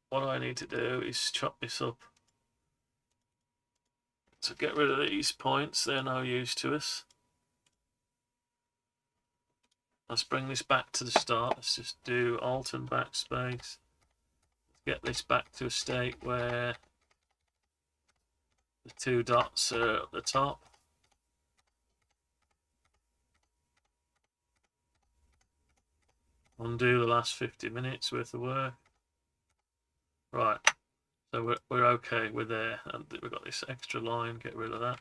what I need to do is chop this up. So get rid of these points, they're no use to us. Let's bring this back to the start. Let's just do Alt and backspace. Get this back to a state where the two dots are at the top. Undo the last 50 minutes worth of work. Right, so we're okay, we're there, and we've got this extra line, get rid of that.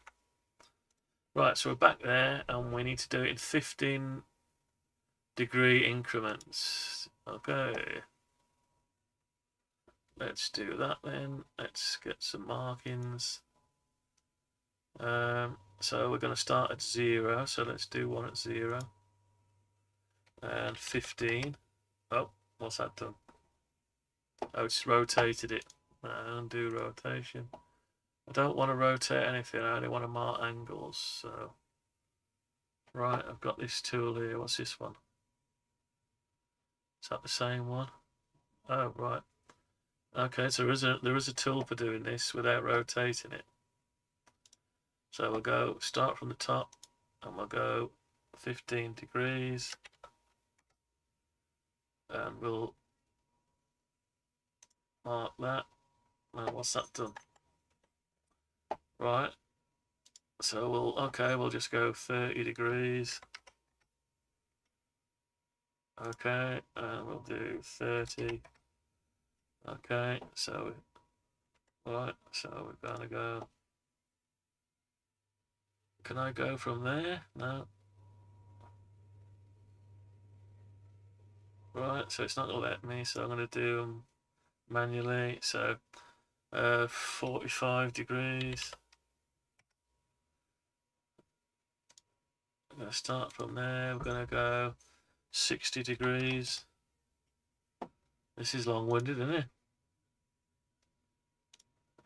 Right, so we're back there, and we need to do it in 15-degree increments. Okay. Let's do that then. Let's get some markings. So we're going to start at 0, so let's do one at 0. And 15. Oh, what's that done? Oh, it's rotated it. Undo rotation. I don't want to rotate anything, I only want to mark angles. So, right, I've got this tool here. What's this one? Is that the same one? Oh, right. Okay, so there is a tool for doing this without rotating it. So we'll go start from the top and we'll go 15 degrees and we'll mark that. Now what's that done? Right, so we'll just go 30 degrees. Okay, and we'll do 30. Okay, so right, so we're gonna go. Can I go from there? No. Right, so it's not gonna let me, so I'm gonna do them manually. So 45 degrees. I'm gonna start from there. We're gonna go 60 degrees. This is long-winded, isn't it?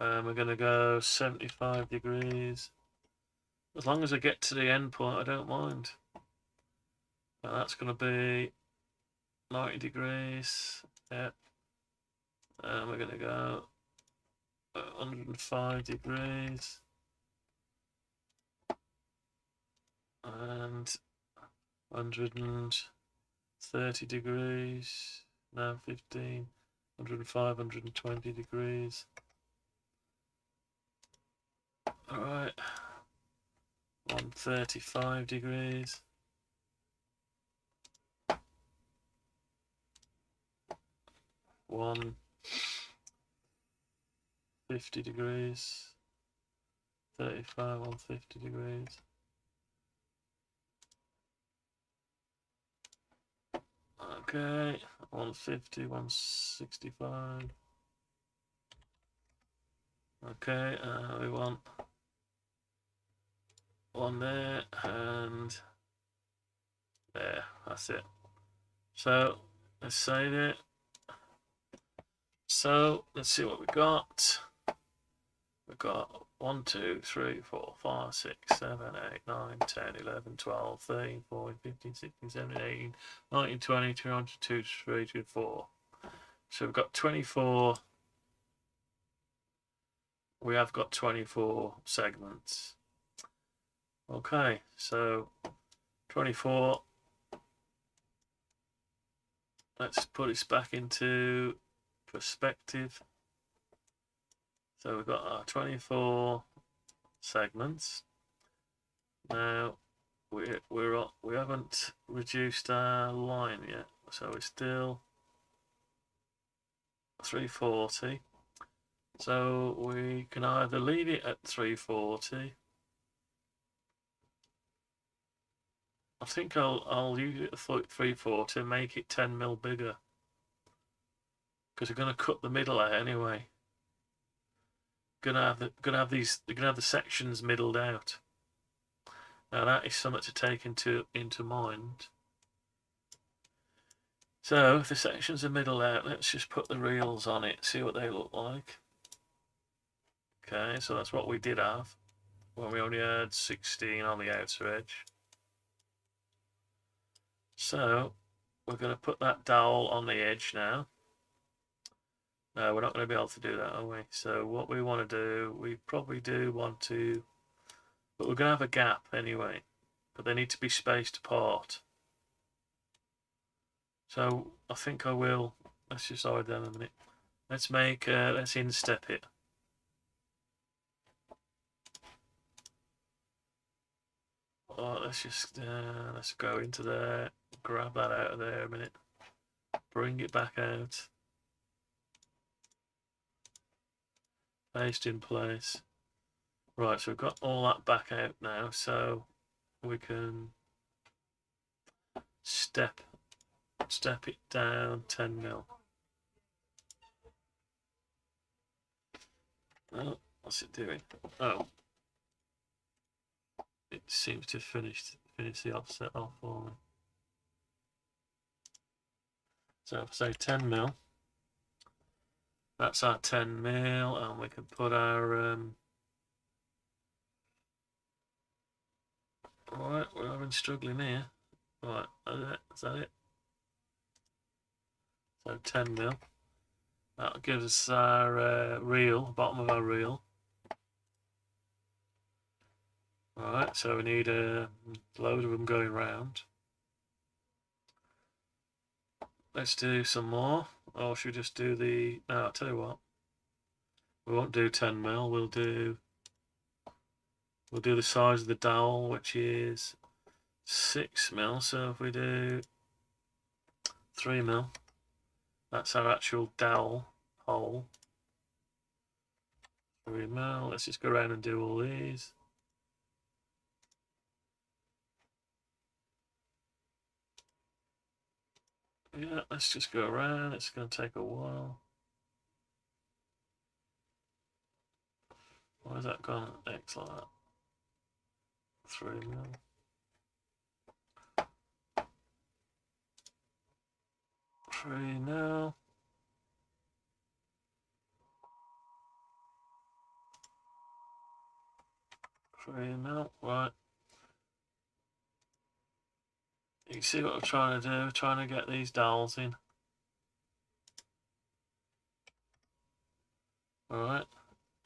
We're gonna go 75 degrees. As long as I get to the end point, I don't mind. Now that's gonna be 90 degrees. Yeah. And we're gonna go 105 degrees. And 130 degrees. No, 15. 105, 120 degrees. Alright. 135 degrees. 150 degrees. 35, 150 degrees. Okay, 150, 165. Okay, we want one there and There, that's it. So let's save it. So let's see what we got. We've got 1, 2, 3, 4, 5, 6, 7, 8, 9, 10, 11, 12, 13, 14, 15, 16, 17, 18, 19, 20, 21, 22, 23, 24. So we've got 24. We have got 24 segments. Okay, so 24. Let's put this back into perspective. So we've got our 24 segments. Now we haven't reduced our line yet, so we're still 340. So we can either leave it at 340. I think I'll use it at 340 and make it 10 mil bigger, because we're going to cut the middle out anyway. Gonna have the sections middled out. Now that is something to take into mind. So if the sections are middled out, let's just put the reels on it, see what they look like. Okay, so that's what we did have when we only had 16 on the outer edge. So we're going to put that dowel on the edge now. No, we're not going to be able to do that, are we? So what we want to do, we probably do want to, but we're going to have a gap anyway, but they need to be spaced apart. So I think I will, let's just hide them a minute. Let's instep it. Let's go into there, grab that out of there a minute, bring it back out, paste in place. Right, so we've got all that back out now, so we can step it down 10 mil. Oh, what's it doing? Oh, it seems to finish the offset off for me. So if I say 10 mil, that's our 10 mil, and we can put our Alright, we're having struggling here. Right, is that it? So 10 mil. That gives us our reel, bottom of our reel. Alright, so we need a load of them going round. Let's do some more. Or should we just do the... No, I'll tell you what. We won't do 10 mil, we'll do the size of the dowel, which is 6 mil. So if we do 3 mil, that's our actual dowel hole. 3 mil. Let's just go around and do all these. Yeah, let's just go around. It's going to take a while. Why has that gone X like that? 3 mil. 3 mil. 3 mil. Right. You can see what I'm trying to do. Trying to get these dowels in. Alright.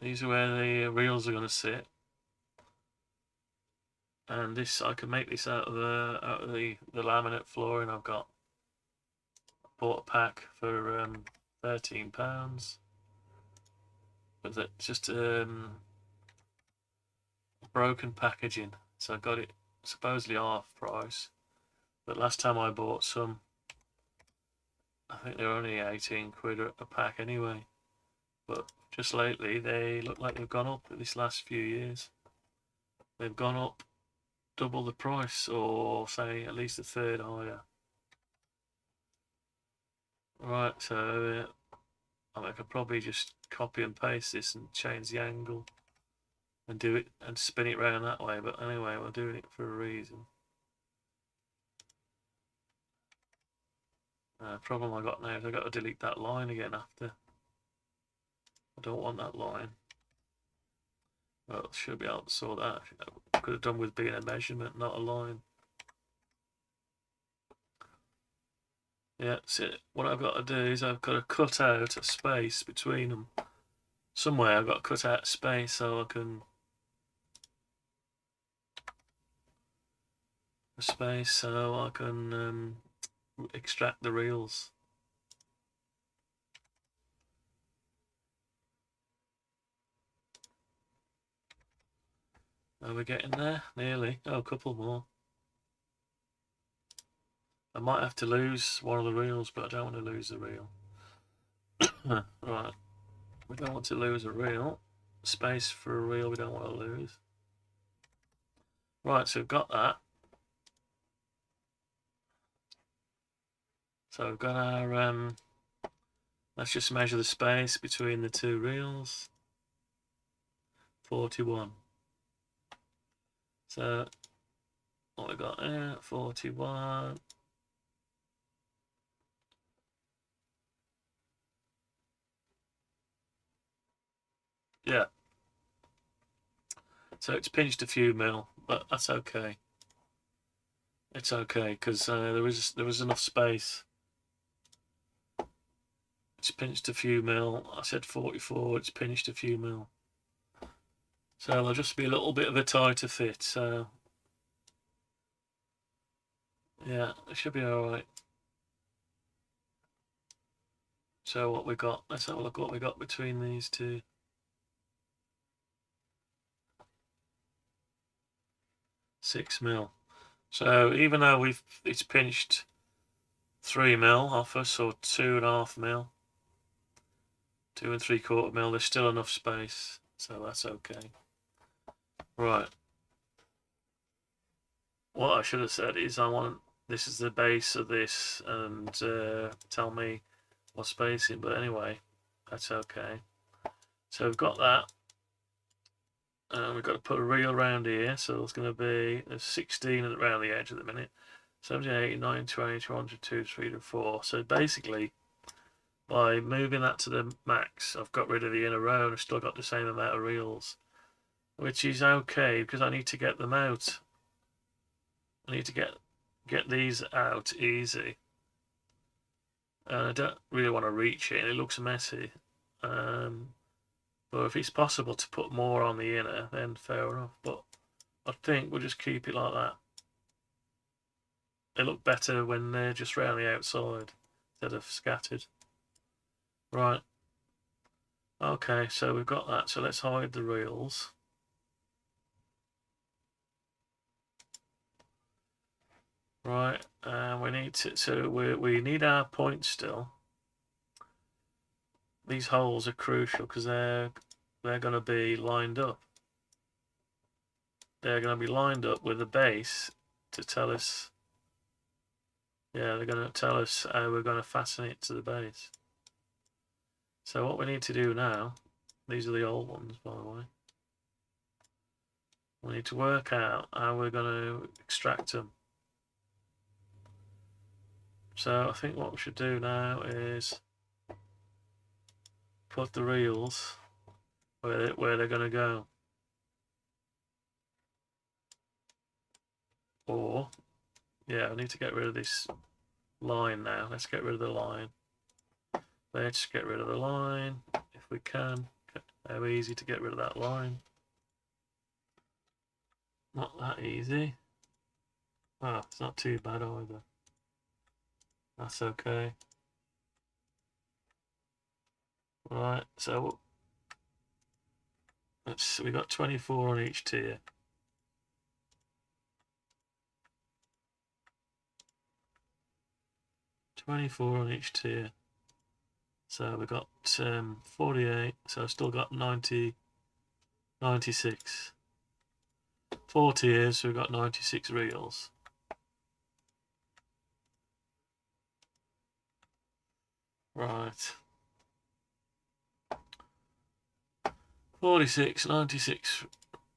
These are where the reels are going to sit. And this, I can make this out of the laminate flooring I've got. I bought a pack for £13. But that's just broken packaging. So I got it supposedly half price. But last time I bought some, I think they were only 18 quid a pack anyway. But just lately, they look like they've gone up this last few years. They've gone up double the price, or say at least a third higher. Right, so I could probably just copy and paste this and change the angle and do it and spin it round that way. But anyway, we're doing it for a reason. Problem I got now is I've got to delete that line again after. I don't want that line. Well, should be able to sort that. I could have done with being a measurement, not a line. Yeah, so what I've got to do is I've got to cut out a space between them. Somewhere I've got to cut out space so I can extract the reels. Are we getting there? Nearly. Oh, a couple more. I might have to lose one of the reels, but I don't want to lose the reel. Right. We don't want to lose a reel. Space for a reel we don't want to lose. Right, so we've got that. So we've got our, let's just measure the space between the two reels. 41. So what we got here, 41. Yeah. So it's pinched a few mil, but that's okay. It's okay because there was enough space. It's pinched a few mil. I said 44. It's pinched a few mil. So there'll just be a little bit of a tighter fit. So yeah, it should be all right. So what we got? Let's have a look what we got between these two. 6 mil. So even though it's pinched 3 mil off us, or 2.5 mil, 2 3/4 mil, there's still enough space, so that's okay. Right. What I should have said is this is the base of this, and tell me what spacing, but anyway, that's okay. So we've got that. And we've got to put a reel around here, so there's going to be 16 around the edge at the minute. 17, 18, 19, 20, 21, 22, 23, 24. So basically, by moving that to the max, I've got rid of the inner row and I've still got the same amount of reels, which is okay because I need to get them out. I need to get these out easy. And I don't really want to reach it, and it looks messy. But if it's possible to put more on the inner, then fair enough. But I think we'll just keep it like that. They look better when they're just round the outside instead of scattered. Right. Okay, so we've got that. So let's hide the reels. Right, and we need to. So we need our points still. These holes are crucial because they're going to be lined up. They're going to be lined up with the base to tell us. Yeah, they're going to tell us how we're going to fasten it to the base. So what we need to do now, these are the old ones, by the way. We need to work out how we're going to extract them. So I think what we should do now is put the reels where they're going to go. Or, yeah, I need to get rid of this line now. Let's get rid of the line. Let's get rid of the line if we can. How easy to get rid of that line? Not that easy. Oh, it's not too bad either. That's okay. Right, so we got 24 on each tier. 24 on each tier. So we got 48. So I've still got 90, 96. 4 tiers, so we've got 96 reels. Right. 46, 96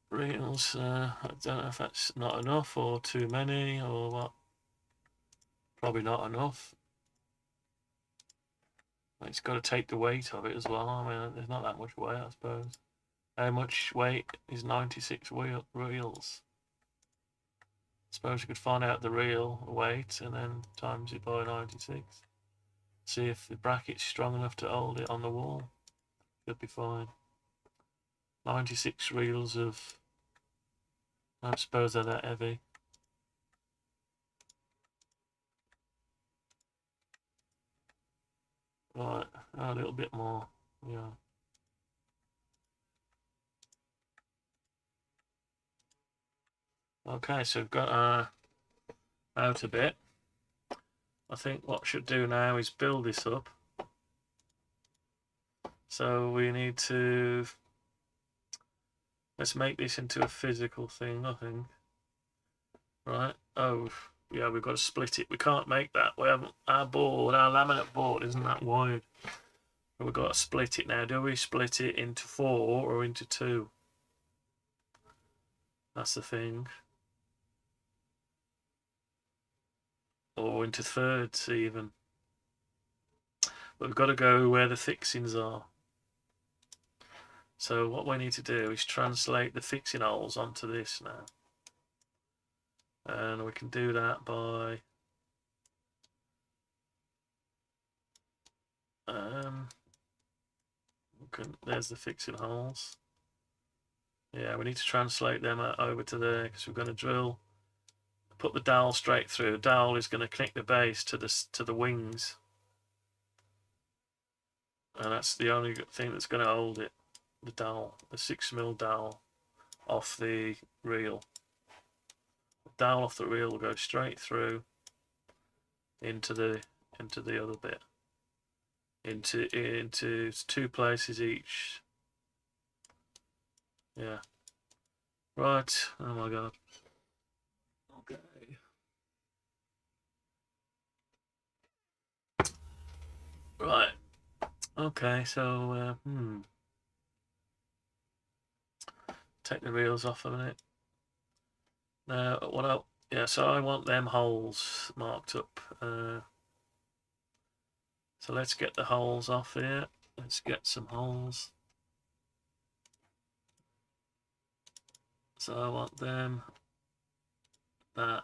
reels. I don't know if that's not enough or too many or what. Probably not enough. It's got to take the weight of it as well. I mean, there's not that much weight, I suppose. How much weight is 96 reels? I suppose you could find out the real weight and then times it by 96. See if the bracket's strong enough to hold it on the wall. Should be fine. 96 reels of... I don't suppose they're that heavy. Right, a little bit more, yeah. Okay, so we've got our outer bit. I think what we should do now is build this up. So we need to... Let's make this into a physical thing, I think. Right, oh, yeah, we've got to split it. We can't make that. We haven't, our laminate board isn't that wide. We've got to split it now. Do we split it into 4 or into 2? That's the thing. Or into thirds even. But we've got to go where the fixings are. So what we need to do is translate the fixing holes onto this now. And we can do that by there's the fixing holes. Yeah, we need to translate them over to there because we're going to drill, put the dowel straight through. The dowel is going to connect the base to the wings, and that's the only thing that's going to hold it. The dowel, the 6mm dowel off the reel. The dowel off the reel will go straight through into the other bit, into 2 places each. Yeah. Right. Oh my god. Okay. Right. Okay, so take the reels off a minute. Now, so I want them holes marked up. So let's get the holes off here. Let's get some holes. So I want them, that,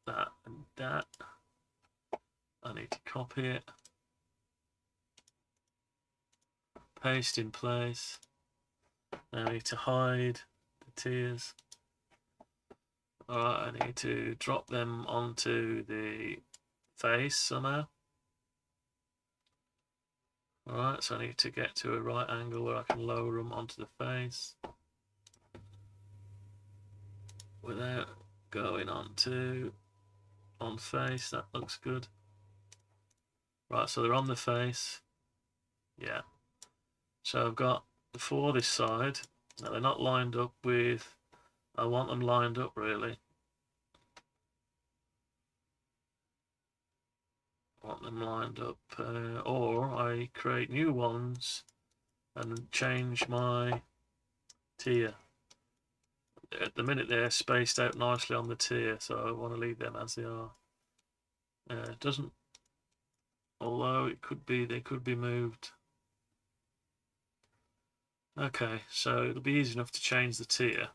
and that. I need to copy it, paste in place. Now I need to hide the tiers. Alright, I need to drop them onto the face somehow. Alright, so I need to get to a right angle where I can lower them onto the face without going on face. That looks good. Right, so they're on the face. Yeah. So I've got for this side. Now they're not lined up with, I want them lined up really. I want them lined up, or I create new ones and change my tier. At the minute they're spaced out nicely on the tier, so I want to leave them as they are. It doesn't, although it could be, they could be moved. Okay, so it'll be easy enough to change the tier.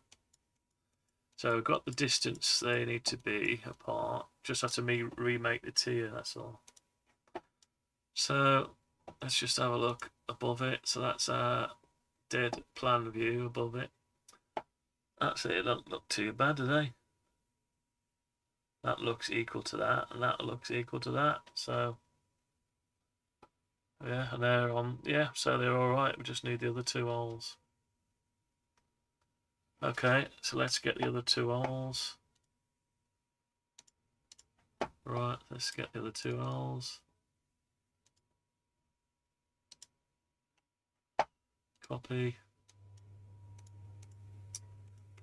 So I've got the distance they need to be apart. Just have to remake the tier, that's all. So let's just have a look above it. So that's our dead plan view above it. Actually, it doesn't look too bad, do they? That looks equal to that, and that looks equal to that. So yeah, and they're on. Yeah, so they're all right. We just need the other 2 holes. Okay, so let's get the other 2 holes. Right, let's get the other 2 holes. Copy.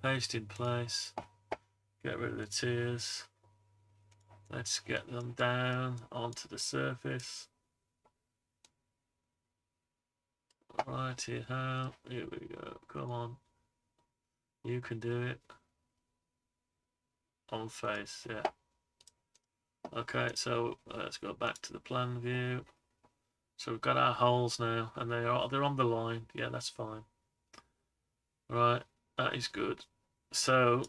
Paste in place. Get rid of the tiers. Let's get them down onto the surface. Right here, here we go. Come on. You can do it. On face, yeah. Okay, so let's go back to the plan view. So we've got our holes now, and they're on the line. Yeah, that's fine. Right, that is good. So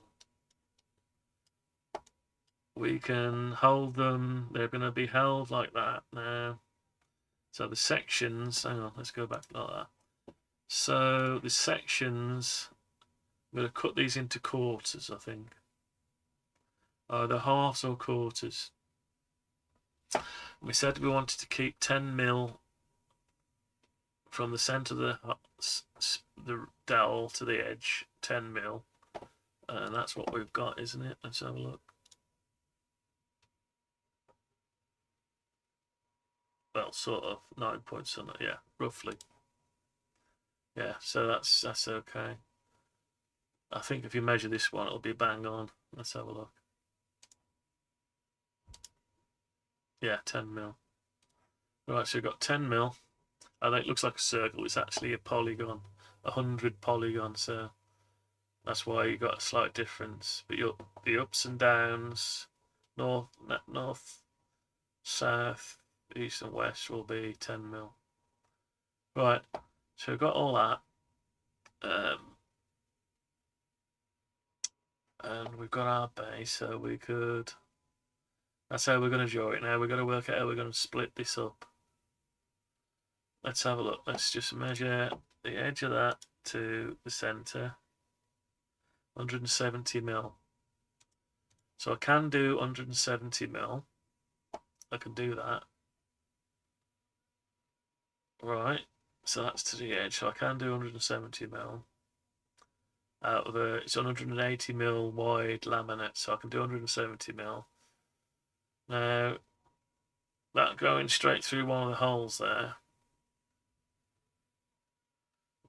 we can hold them. They're going to be held like that now. So the sections, hang on, let's go back like that. So the sections, I'm going to cut these into quarters, I think. Either halves or quarters. We said we wanted to keep 10 mil from the centre of the dowel to the edge, 10 mil. And that's what we've got, isn't it? Let's have a look. Well, sort of 9 points on it, yeah, roughly. Yeah, so that's okay. I think if you measure this one, it'll be bang on. Let's have a look. Yeah, 10 mil. Right, so we've got 10 mil. I think it looks like a circle. It's actually a polygon, 100 polygon. So that's why you got a slight difference. But the ups and downs, north, south, east and west will be 10 mil. Right, so we've got all that. And we've got our base, so we could... That's how we're going to draw it now. We've got to work out how we're going to split this up. Let's have a look. Let's just measure the edge of that to the centre. 170 mil. So I can do 170 mil. I can do that. Right. So that's to the edge. So I can do 170 mil. Out of it's 180 mil wide laminate, so I can do 170 mil. Now, that going straight through one of the holes there.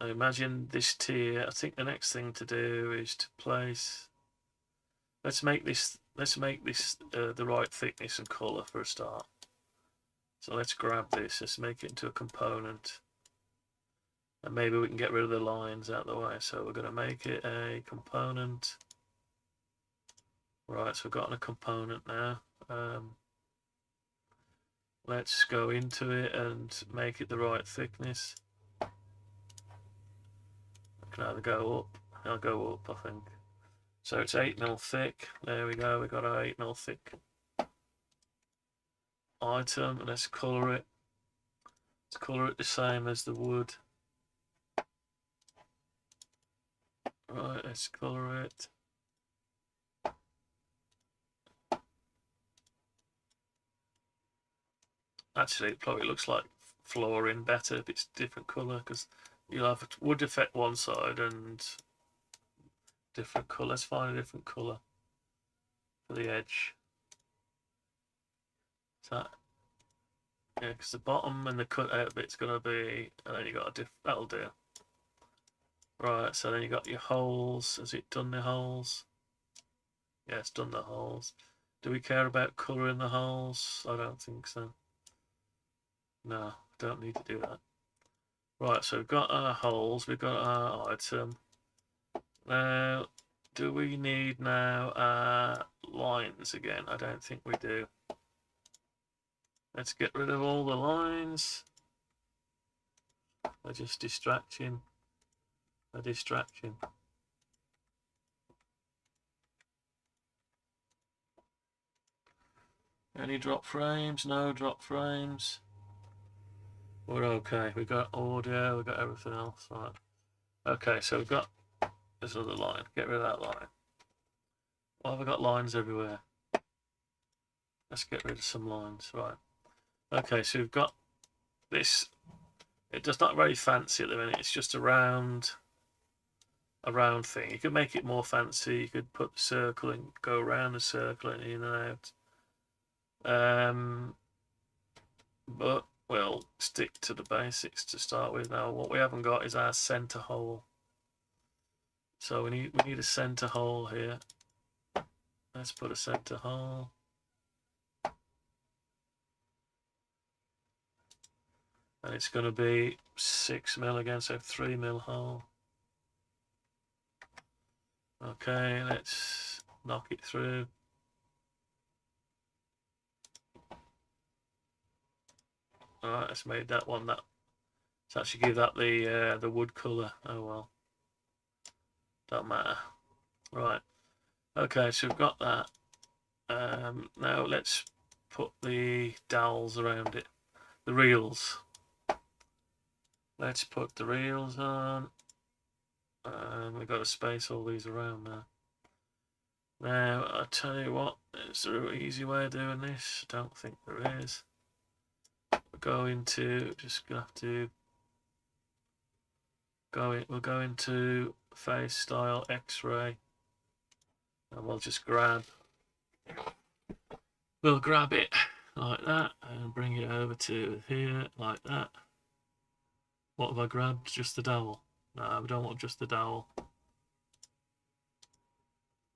Now imagine this tier. I think the next thing to do is to place. Let's make this the right thickness and colour for a start. So let's grab this. Let's make it into a component, and maybe we can get rid of the lines out of the way. So we're going to make it a component. Right. So we've got a component now. Let's go into it and make it the right thickness. I can either go up. I'll go up, I think. So it's 8 mil thick. There we go. We got our 8 mil thick item. Let's colour it. Let's colour it the same as the wood. Right. Let's colour it. Actually, it probably looks like flooring better if it's different colour, because you'll have wood effect one side and different colour. Let's find a different colour for the edge. So, yeah, because the bottom and the cut out bit's gonna be, and then you got that'll do. Right, so then you got your holes. Has it done the holes? Yeah, it's done the holes. Do we care about colouring the holes? I don't think so. No, don't need to do that. Right, so we've got our holes, we've got our item. Now, do we need now our lines again? I don't think we do. Let's get rid of all the lines. They're just distraction. A distraction. Any drop frames? No drop frames. We're okay. We've got audio, we've got everything else. Right. Okay, so we've got this other line. Get rid of that line. Why have I got lines everywhere? Let's get rid of some lines. Right. Okay, so we've got this. It does not very fancy at the minute. It's just a round thing. You could make it more fancy. You could put the circle and go around the circle and in and out. But we'll stick to the basics to start with. Now, what we haven't got is our center hole. So we need a center hole here. Let's put a center hole. And it's going to be 6 mil again, so 3 mil hole. Okay, let's knock it through. Alright, let's make that one. Let's actually give that the wood colour. Oh well. Don't matter. Right. Okay, so we've got that. Now let's put the dowels around it. The reels. Let's put the reels on. We've got to space all these around now. Now, I'll tell you what, is there an easy way of doing this? I don't think there is. We're going to, just gonna have to we'll go into face style X-ray, and we'll just grab it like that and bring it over to here like that. What have I grabbed? Just the dowel. No, we don't want just the dowel.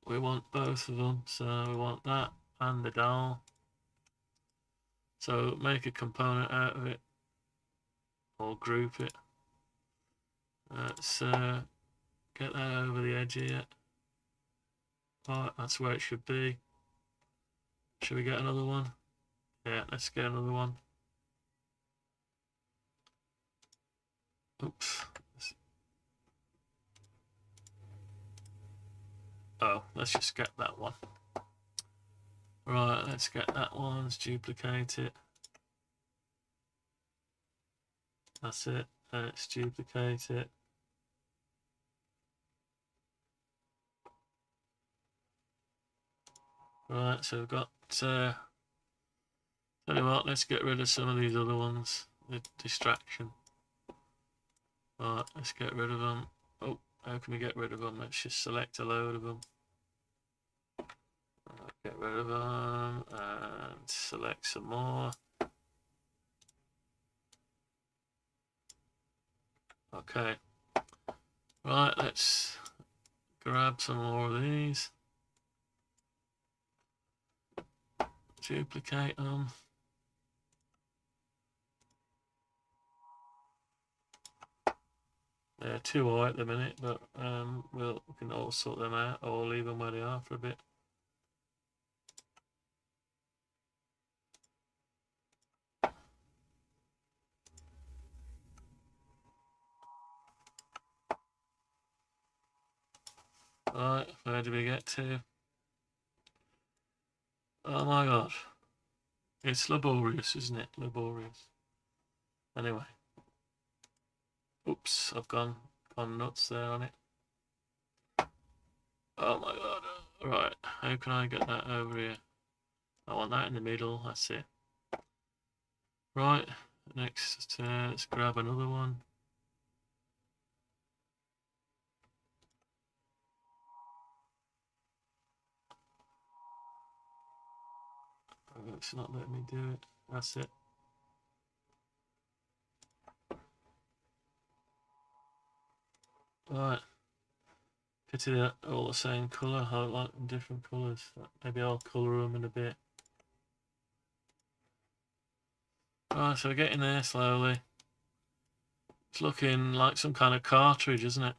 We want both of them, so we want that and the dowel. So make a component out of it, or group it. Let's get that over the edge here. Right, that's where it should be. Should we get another one? Yeah, let's get another one. Oops. Oh, let's just get that one. Right, let's get that one. Let's duplicate it. That's it. Let's duplicate it. Right, so we've got. Tell you what, let's get rid of some of these other ones. The distraction. Right, let's get rid of them. Oh, how can we get rid of them? Let's just select a load of them. Get rid of them and select some more. Okay. Right, let's grab some more of these. Duplicate them. They're too high at the minute, but we can all sort them out or leave them where they are for a bit. Right, where do we get to? Oh my god. It's laborious, isn't it? Laborious. Anyway. Oops, I've gone nuts there on it. Oh my god. Right, how can I get that over here? I want that in the middle, that's it. Right, next let's grab another one. Oh, it's not letting me do it. That's it. Right. Pity they're all the same colour. I like them different colours. Maybe I'll colour them in a bit. Right, so we're getting there slowly. It's looking like some kind of cartridge, isn't it?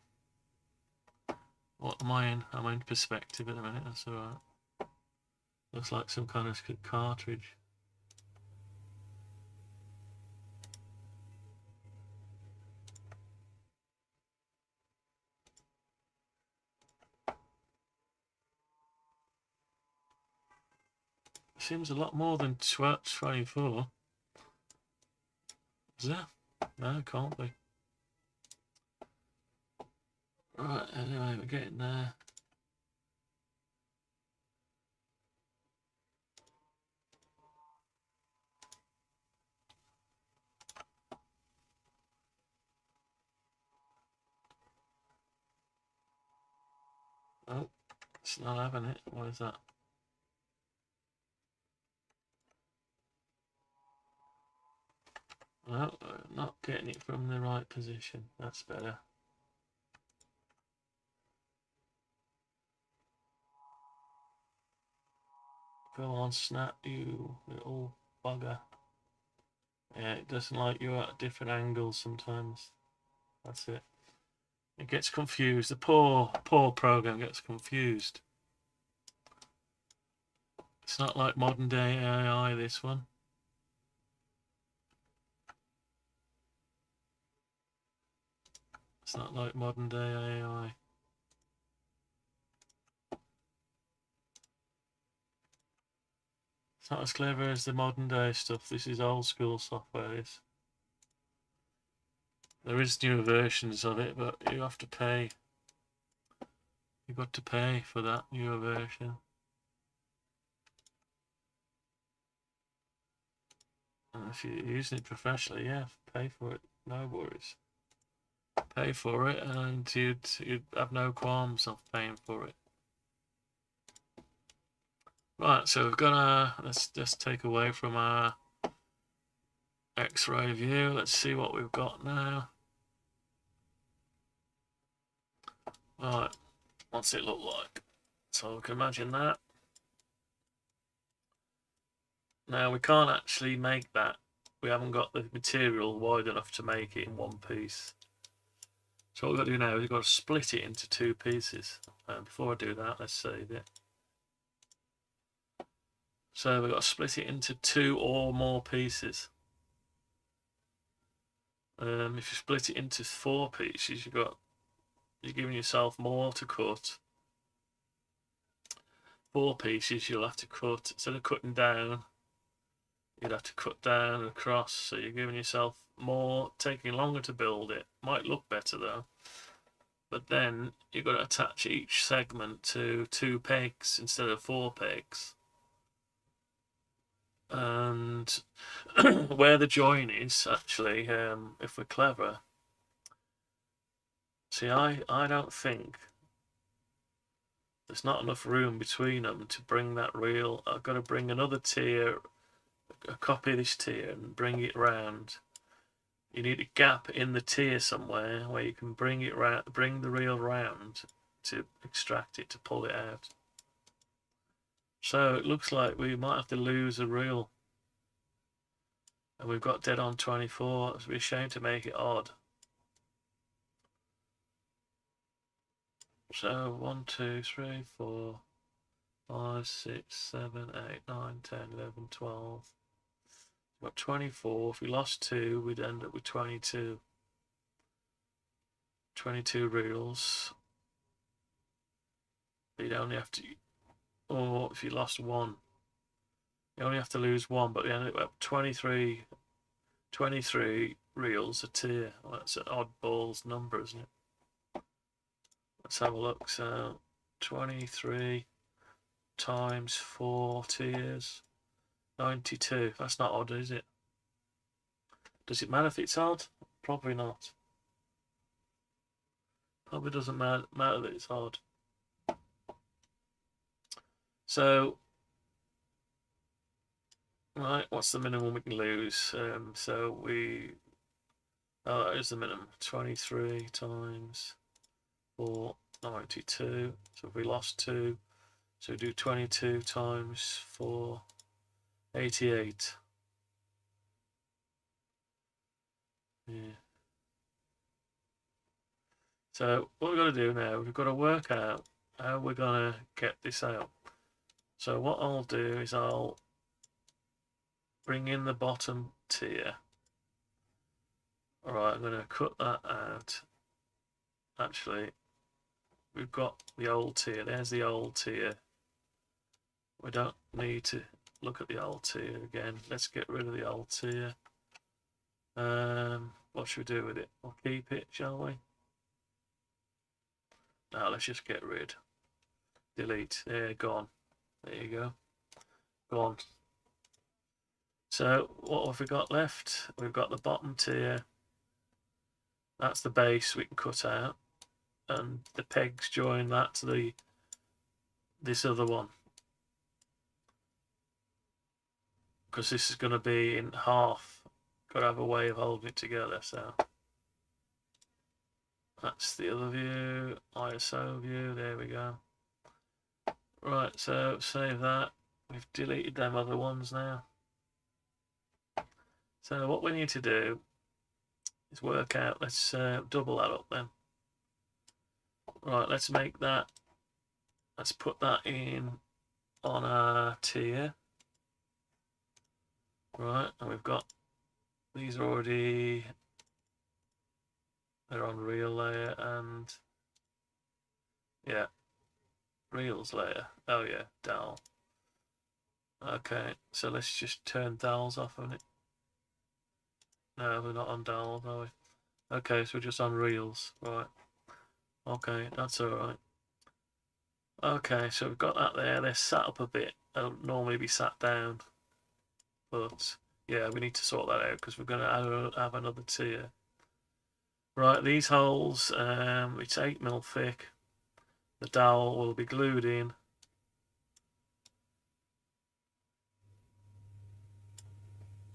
What am I in? I'm in perspective at the minute, that's alright. Looks like some kind of cartridge. Seems a lot more than 24. Is there? No, it can't be. Right, anyway, we're getting there. Oh, it's not having it. What is that? No, not getting it from the right position. That's better. Go on, snap, you little bugger. Yeah, it doesn't like you at different angles sometimes. That's it. It gets confused. The poor program gets confused. It's not like modern day AI, this one. It's not like modern day AI. It's not as clever as the modern day stuff. This is old school software. There is newer versions of it, but you have to pay. You've got to pay for that newer version. And if you're using it professionally, yeah, pay for it. No worries. Pay for it, and you'd have no qualms of paying for it. Right, so we've got our. Let's just take away from our X-ray view. Let's see what we've got now. Right, what's it look like? So we can imagine that. Now we can't actually make that. We haven't got the material wide enough to make it in one piece. So what we've got to do now is we've got to split it into two pieces. Before I do that, let's save it. So we've got to split it into two or more pieces. If you split it into 4 pieces, you're giving yourself more to cut. 4 pieces you'll have to cut, instead of cutting down, you'd have to cut down and across, so you're giving yourself more, taking longer to build it. Might look better though, but then you've got to attach each segment to 2 pegs instead of 4 pegs. And where the join is, actually, if we're clever, see, I don't think there's not enough room between them to bring that reel. I've got to bring another tier, a copy of this tier, and bring it round. You need a gap in the tier somewhere where you can bring it round, bring the reel round to extract it, to pull it out. So it looks like we might have to lose a reel. And we've got dead on 24. It'd be a shame to make it odd. So 1, 2, 3, 4, 5, 6, 7, 8, 9, 10, 11, 12. We've got 24. If we lost 2, we'd end up with 22. 22 reels. You'd only have to, or if you lost 1, you only have to lose 1, but you end up with 23 reels a tier. Well, that's an oddballs number, isn't it? Let's have a look. So 23 times 4 tiers, 92. That's not odd, is it? Does it matter if it's odd? Probably not. Probably doesn't matter that it's odd. So, right, what's the minimum we can lose? So that is the minimum. 23 times 4, 92. So if we lost 2, so we do 22 times 4, 88. Yeah. So what we've got to do now, we've got to work out how we're going to get this out. So what I'll do is I'll bring in the bottom tier. Alright, I'm going to cut that out. Actually, we've got the old tier. There's the old tier. We don't need to look at the old tier again. Let's get rid of the old tier. What should we do with it? We'll keep it, shall we? No, let's just get rid. Delete. There, gone. There you go. Gone. So what have we got left? We've got the bottom tier. That's the base we can cut out, and the pegs join that to this other one, because this is going to be in half. Got to have a way of holding it together. So that's the other view, ISO view. There we go. Right, so save that. We've deleted them other ones now. So what we need to do is work out. Let's double that up then. Right, let's make that. Let's put that in on our tier. Right, and we've got these are already They're on reel layer and yeah, reels layer. Oh yeah, dowel. Okay, so let's just turn dowels off on it. No, we're not on dowels, are we? Okay, so we're just on reels, right? Okay, that's all right. Okay, so we've got that there. They're sat up a bit. They'll normally be sat down, but yeah, we need to sort that out because we're going to have another tier. Right, these holes, it's 8mm thick. The dowel will be glued in.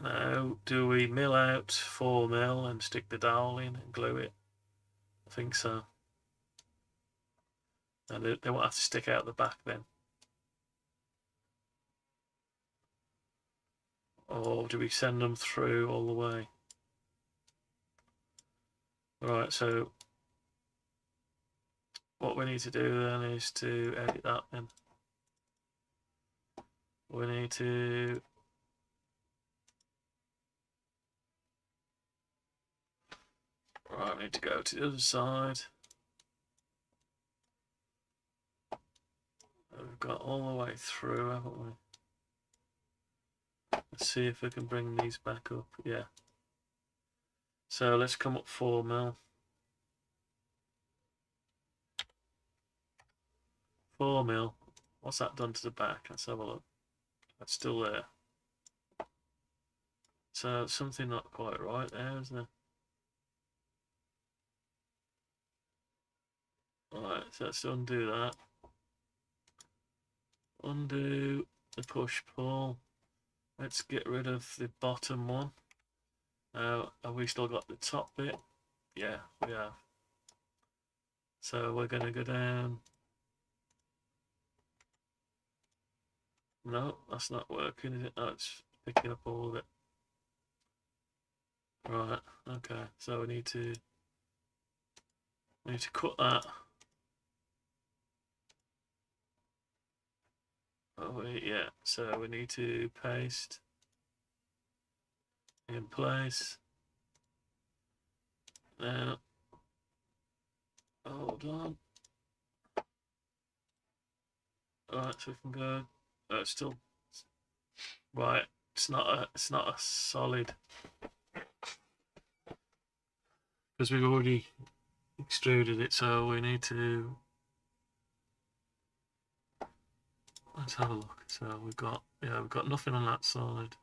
Now, do we mill out 4mm and stick the dowel in and glue it? I think so. And they won't have to stick out the back then. Or do we send them through all the way? Right, so what we need to do then is to edit that then. We need to right, we need to go to the other side. We've got all the way through, haven't we? Let's see if we can bring these back up. Yeah. So let's come up 4mm. 4mm. What's that done to the back? Let's have a look. That's still there. So something not quite right there, isn't there? Alright, so let's undo that. Undo the push pull. Let's get rid of the bottom one. Now, have we still got the top bit? Yeah, we have. So we're going to go down. No, that's not working, is it? No, it's picking up all of it. Right, okay. So we need to cut that. Oh wait, yeah. So we need to paste in place. Now, hold on. Alright, so we can go. Oh, it's still right. It's not a solid because we've already extruded it. So we need to. Let's have a look. So we've got nothing on that side.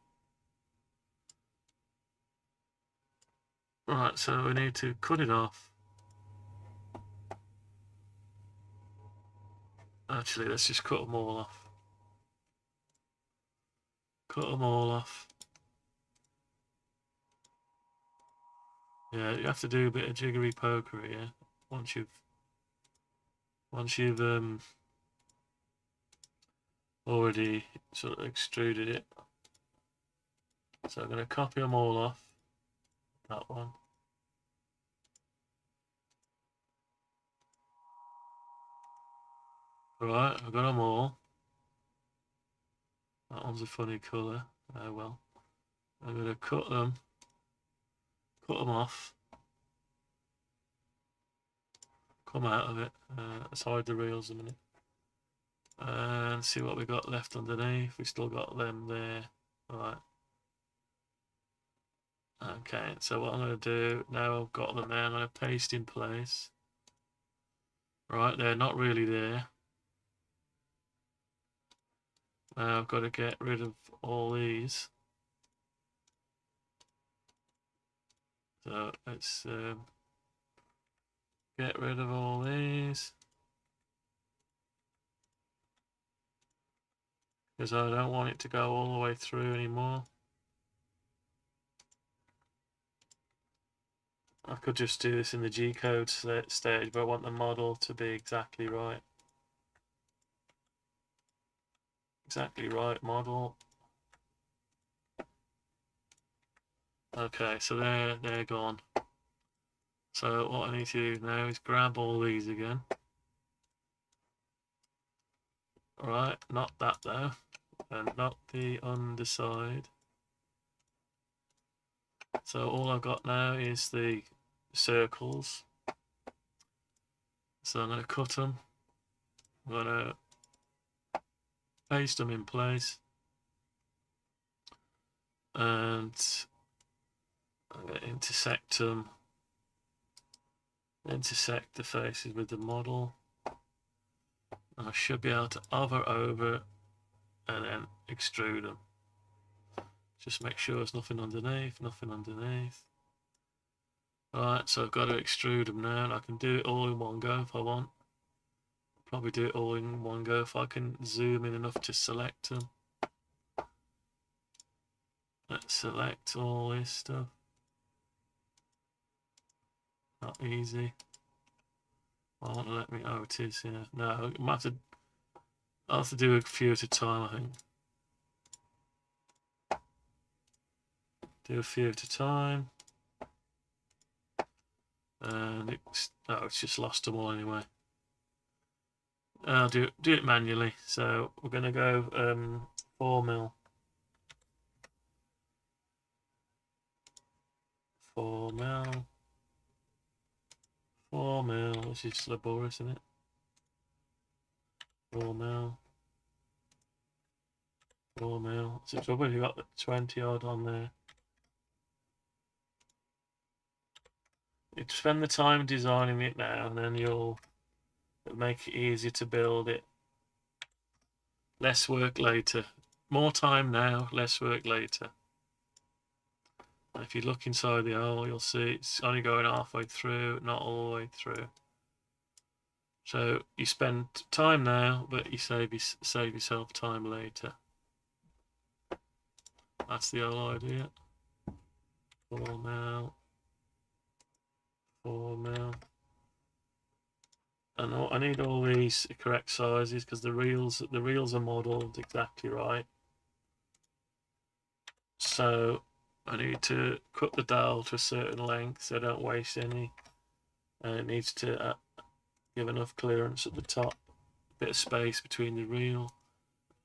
Right, so we need to cut it off. Actually, let's just cut them all off. Cut them all off. Yeah, you have to do a bit of jiggery pokery, yeah. Once you've already sort of extruded it. So I'm going to copy them all off. That one. Alright, I've got them all. That one's a funny colour. Oh well. I'm going to cut them off. Come out of it. Let's hide the reels a minute. And see what we got left underneath. We still got them there. Alright. Okay, so what I'm going to do, now I've got them there, I'm going to paste in place. Right, they're not really there. Now I've got to get rid of all these. So let's get rid of all these. Because I don't want it to go all the way through anymore. I could just do this in the G-code stage, but I want the model to be exactly right. Exactly right model. Okay, so they're gone. So what I need to do now is grab all these again. Alright, not that though, and not the underside. So all I've got now is the circles. So I'm going to cut them. I'm going to paste them in place. And I'm going to intersect them. Intersect the faces with the model. I should be able to hover over and then extrude them. Just make sure there's nothing underneath, nothing underneath. Alright, so I've got to extrude them now, and I can do it all in one go if I want. Probably do it all in one go if I can zoom in enough to select them. Let's select all this stuff. Not easy. I want to let me. Oh, it is. Yeah. No, I'll have to do a few at a time. I think. Do a few at a time. And it's just lost them all anyway. I'll do it manually. So we're gonna go 4 mil. 4 mil. 4 mil. This is laborious, isn't it? 4 mil. 4 mil. So it's probably got the 20 odd on there. You spend the time designing it now, and then it'll make it easier to build it. Less work later. More time now, less work later. And if you look inside the hole, you'll see it's only going halfway through, not all the way through. So you spend time now, but you save yourself time later. That's the whole idea. 4 mil. 4 mil. And I need all these correct sizes because the reels are modelled exactly right. So I need to cut the dowel to a certain length so I don't waste any. And it needs to give enough clearance at the top, a bit of space between the reel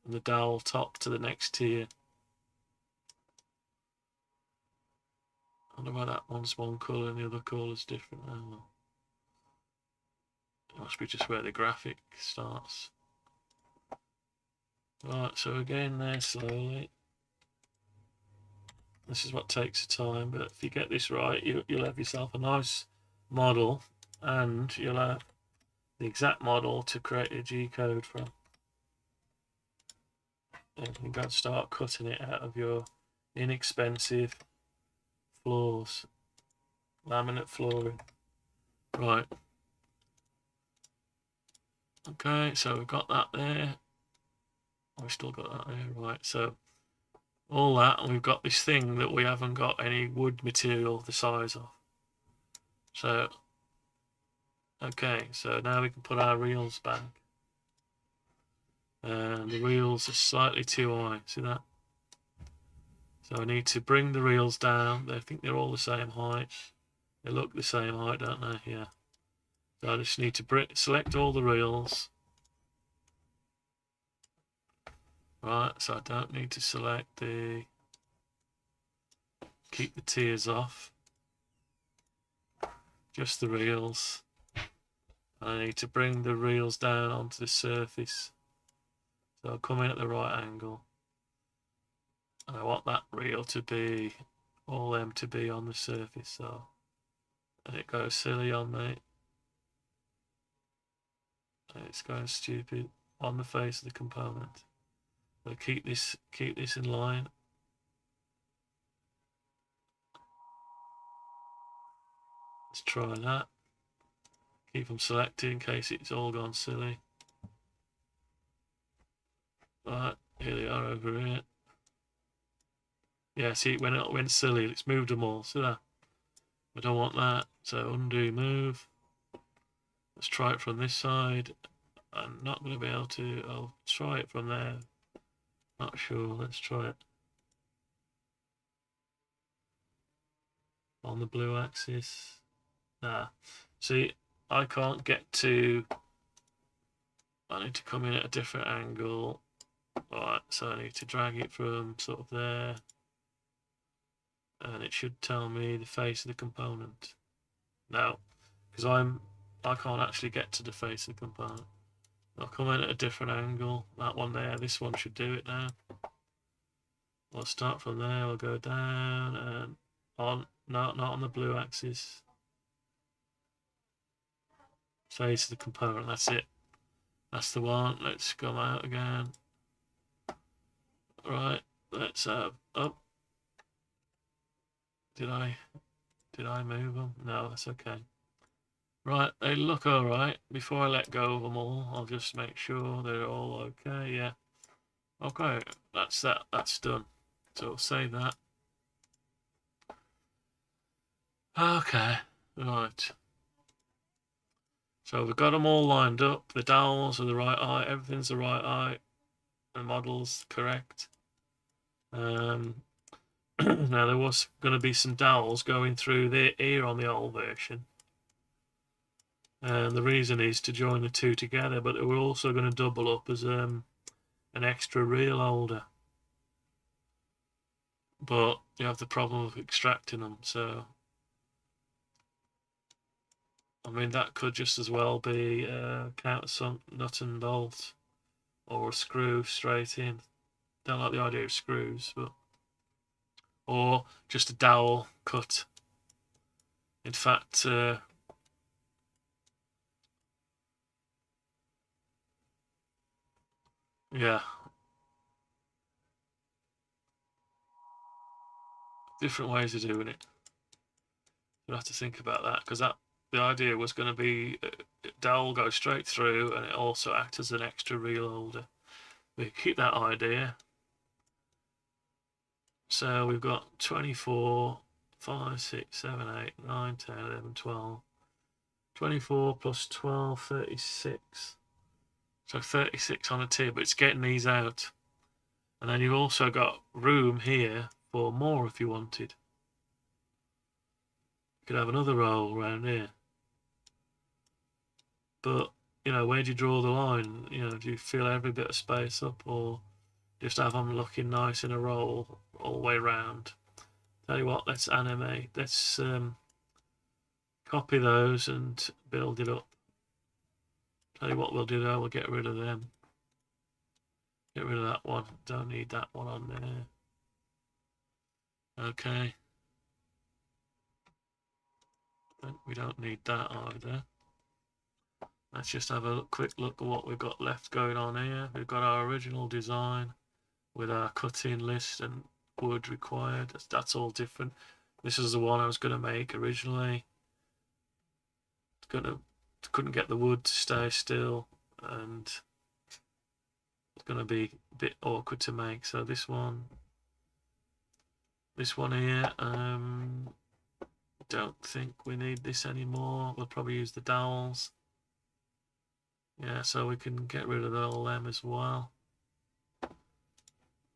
and the dowel top to the next tier. I wonder why that one's one colour and the other colour's different. Oh, well. It must be just where the graphic starts. Right, so again there slowly. This is what takes time, but if you get this right, you'll have yourself a nice model, and you'll have the exact model to create a G-code from. And you can start cutting it out of your inexpensive floors, laminate flooring. Right. Okay, so we've got that there. We've still got that there, right? So all that, and we've got this thing that we haven't got any wood material the size of. So, okay, so now we can put our reels back. And the reels are slightly too high, see that? So I need to bring the reels down. I think they're all the same height. They look the same height, don't they? Yeah. So I just need to select all the reels. Right, so I don't need to select keep the tiers off. Just the reels. And I need to bring the reels down onto the surface. So I'll come in at the right angle. And I want that reel to be, all them to be on the surface, so. And it goes silly on me. And it's going stupid on the face of the component. So keep this in line. Let's try that. Keep them selected in case it's all gone silly. Right, here they are over here. Yeah, see, it went silly. It's moved them all. See that? I don't want that. So undo, move. Let's try it from this side. I'm not going to be able to. I'll try it from there. Not sure. Let's try it. On the blue axis. Nah. See, I can't get to. I need to come in at a different angle. Alright, so I need to drag it from sort of there. And it should tell me the face of the component. Now, because I'm I can't actually get to the face of the component. I'll come in at a different angle. That one there, this one should do it now. We'll start from there, we'll go down and on, no, not on the blue axis. Face of the component, that's it. That's the one. Let's come out again. Right, let's have up. Did I move them? No, that's okay. Right, they look alright. Before I let go of them all, I'll just make sure they're all okay. Yeah. Okay, that's that. That's done. So I'll save that. Okay, right. So we've got them all lined up. The dowels are the right height. Everything's the right height. The model's correct. Now there was going to be some dowels going through the ear on the old version. And the reason is to join the two together, but we're also going to double up as an extra reel holder. But you have the problem of extracting them, so I mean that could just as well be countersunk nut and bolt or a screw straight in. Don't like the idea of screws, but or just a dowel cut. In fact, yeah, different ways of doing it. You'll have to think about that because the idea was going to be dowel go straight through and it also acts as an extra reel holder. We keep that idea. So we've got 24, 5, 6, 7, 8, 9, 10, 11, 12. 24 plus 12, 36. So 36 on a tier, but it's getting these out. And then you've also got room here for more if you wanted. You could have another roll around here. But, you know, where do you draw the line? You know, do you fill every bit of space up or just have them looking nice in a roll all the way around? Tell you what, let's animate. Let's copy those and build it up. Tell you what we'll do though, we'll get rid of them. Get rid of that one. Don't need that one on there. Okay. We don't need that either. Let's just have a quick look at what we've got left going on here. We've got our original design with our cut-in list and wood required. That's all different. This is the one I was going to make originally. Couldn't get the wood to stay still, and it's going to be a bit awkward to make. So this one here, don't think we need this anymore. We'll probably use the dowels. Yeah, so we can get rid of all them as well.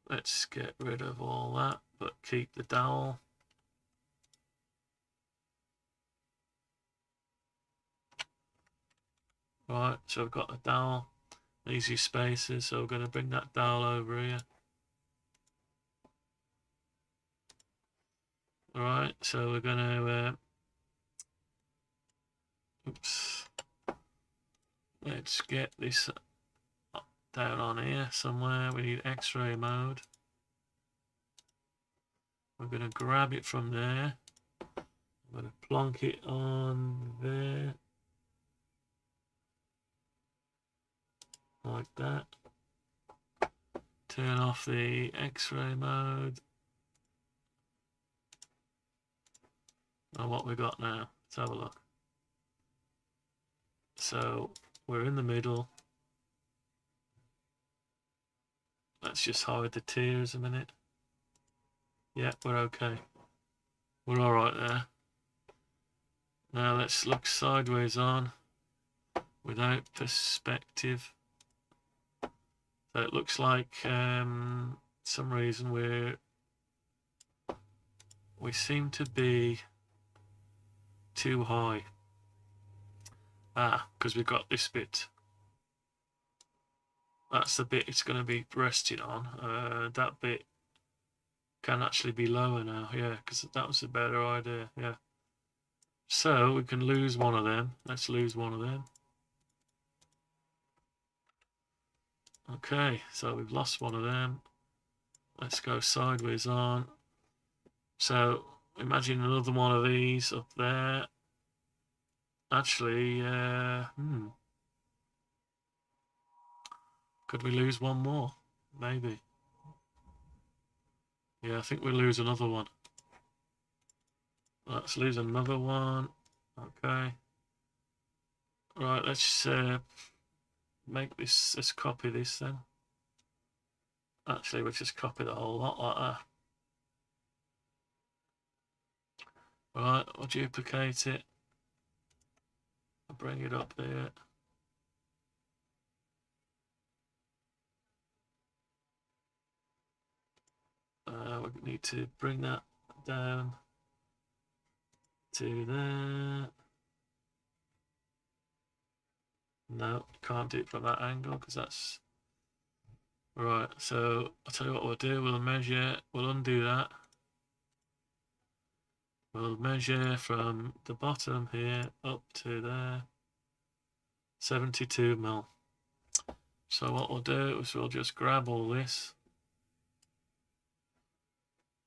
Let's get rid of all that, but keep the dowel. Right, so we've got a dowel. Easy spaces, so we're going to bring that dowel over here. Alright, so we're going to oops. Let's get this down on here somewhere. We need X-ray mode. We're going to grab it from there. I'm going to plonk it on there. Like that. Turn off the X-ray mode. And what we got now? Let's have a look. So we're in the middle. Let's just hide the tiers a minute. Yeah, we're okay. We're alright there. Now let's look sideways on without perspective. So it looks like some reason we seem to be too high. Because we've got this bit. That's the bit it's going to be resting on. That bit can actually be lower now, yeah, because that was a better idea, yeah. so we can lose one of them. Let's lose one of them. Okay, so we've lost one of them. Let's go sideways on. So imagine another one of these up there. Actually, could we lose one more? Maybe. Yeah, I think we lose another one. Let's lose another one. Okay. Right, let's make this, let's copy this then. Actually, we'll just copy the whole lot like that. Right, I'll duplicate it. I'll bring it up there. We need to bring that down to there. No, can't do it from that angle because that's right. So I'll tell you what we'll do. We'll measure. We'll undo that. We'll measure from the bottom here up to there. 72 mil. So what we'll do is we'll just grab all this.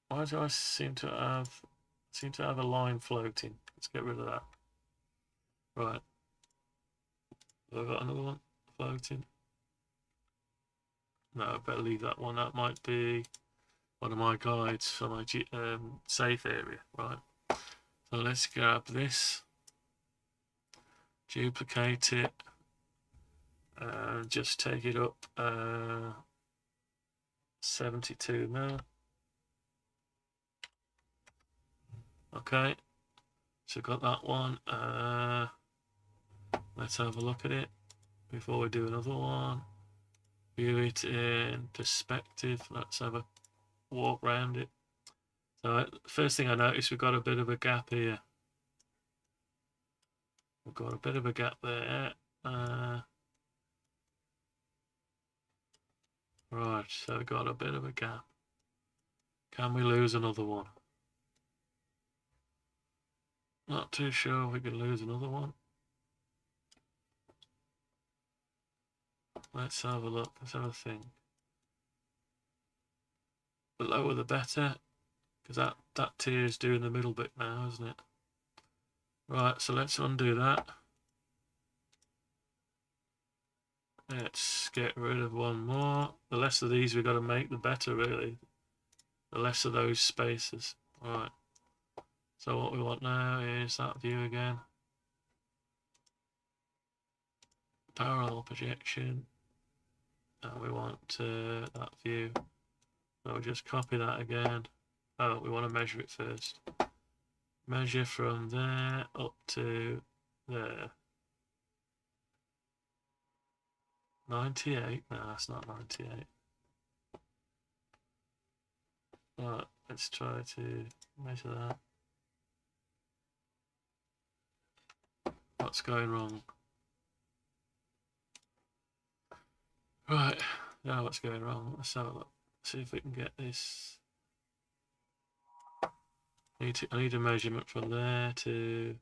Why do I seem to have a line floating? Let's get rid of that. Right. Have I got another one floating? No, I better leave that one. That might be one of my guides for my safe area. Right. So let's grab this, duplicate it, and just take it up 72 mil. Okay, so got that one. Let's have a look at it before we do another one. View it in perspective. Let's have a walk around it. So first thing I noticed, we've got a bit of a gap here. We've got a bit of a gap there. Right, so we've got a bit of a gap. Can we lose another one? Not too sure if we can lose another one. Let's have a look. Let's have a think. The lower the better, because that tier is doing the middle bit now, isn't it? Right, so let's undo that. Let's get rid of one more. The less of these we've got to make, the better, really. The less of those spaces. Right. So what we want now is that view again. Parallel projection. And we want that view. So we'll just copy that again. Oh, we want to measure it first. Measure from there up to there. 98? No, that's not 98. Right, let's try to measure that. What's going wrong? Right, now what's going wrong? Let's have a look. See if we can get this. I need a measurement from there to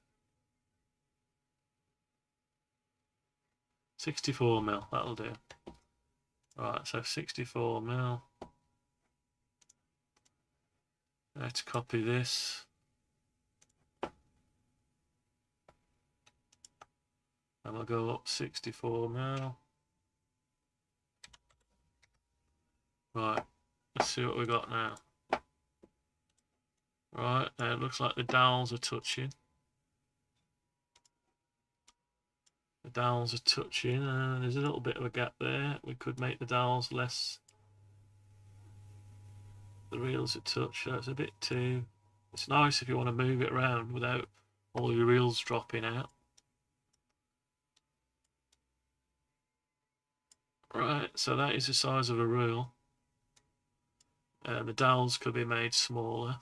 64 mil. That'll do. Right, so 64 mil. Let's copy this. And we'll go up 64 mil. Right, let's see what we got now. Right, now it looks like the dowels are touching. The dowels are touching, and there's a little bit of a gap there. We could make the dowels less. The reels are touch, so it's a bit too. It's nice if you want to move it around without all your reels dropping out. Right, so that is the size of a reel. The dowels could be made smaller.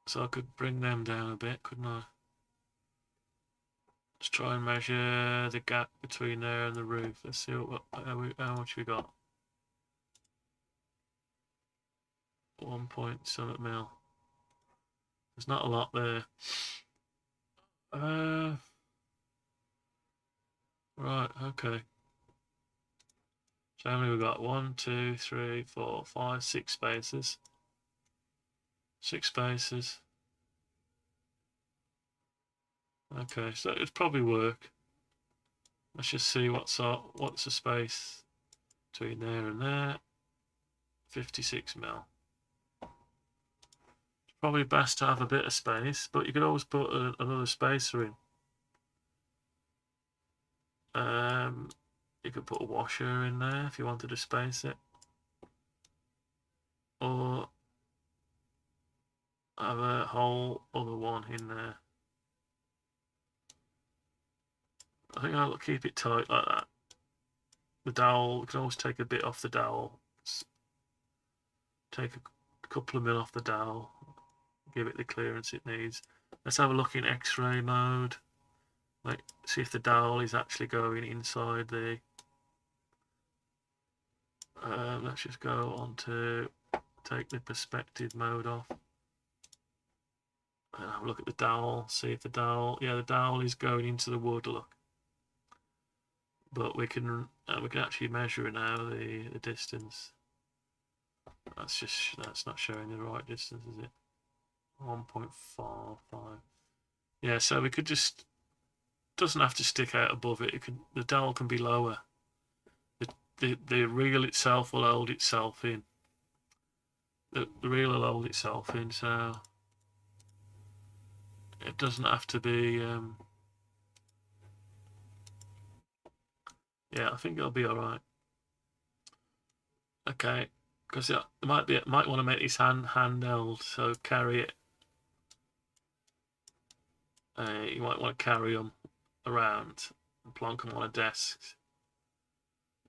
So I could bring them down a bit, couldn't I? Let's try and measure the gap between there and the roof. Let's see how much we got. 1 point something mil. There's not a lot there. Right, okay. So how many we got? 1, 2, 3, 4, 5, 6 spaces. 6 spaces. Okay, so it'd probably work. Let's just see what's the space between there and there. 56 mil. It's probably best to have a bit of space, but you could always put another spacer in. You could put a washer in there if you wanted to space it, or have a whole other one in there. I think I'll keep it tight like that. The dowel, you can always take a bit off the dowel. Take a couple of mil off the dowel, give it the clearance it needs. Let's have a look in X-ray mode. Like, see if the dowel is actually going inside the. Let's just go on to take the perspective mode off and have a look at the dowel. See if the dowel, yeah, the dowel is going into the wood. Look, but we can actually measure now the distance. That's not showing the right distance, is it? 1.45. Yeah, so we could just, doesn't have to stick out above it. The dowel can be lower. The reel itself will hold itself in. The reel will hold itself in, so it doesn't have to be. Yeah, I think it'll be all right. Okay, because it might want to make this handheld, so carry it. You might want to carry them around and plonk them on a desk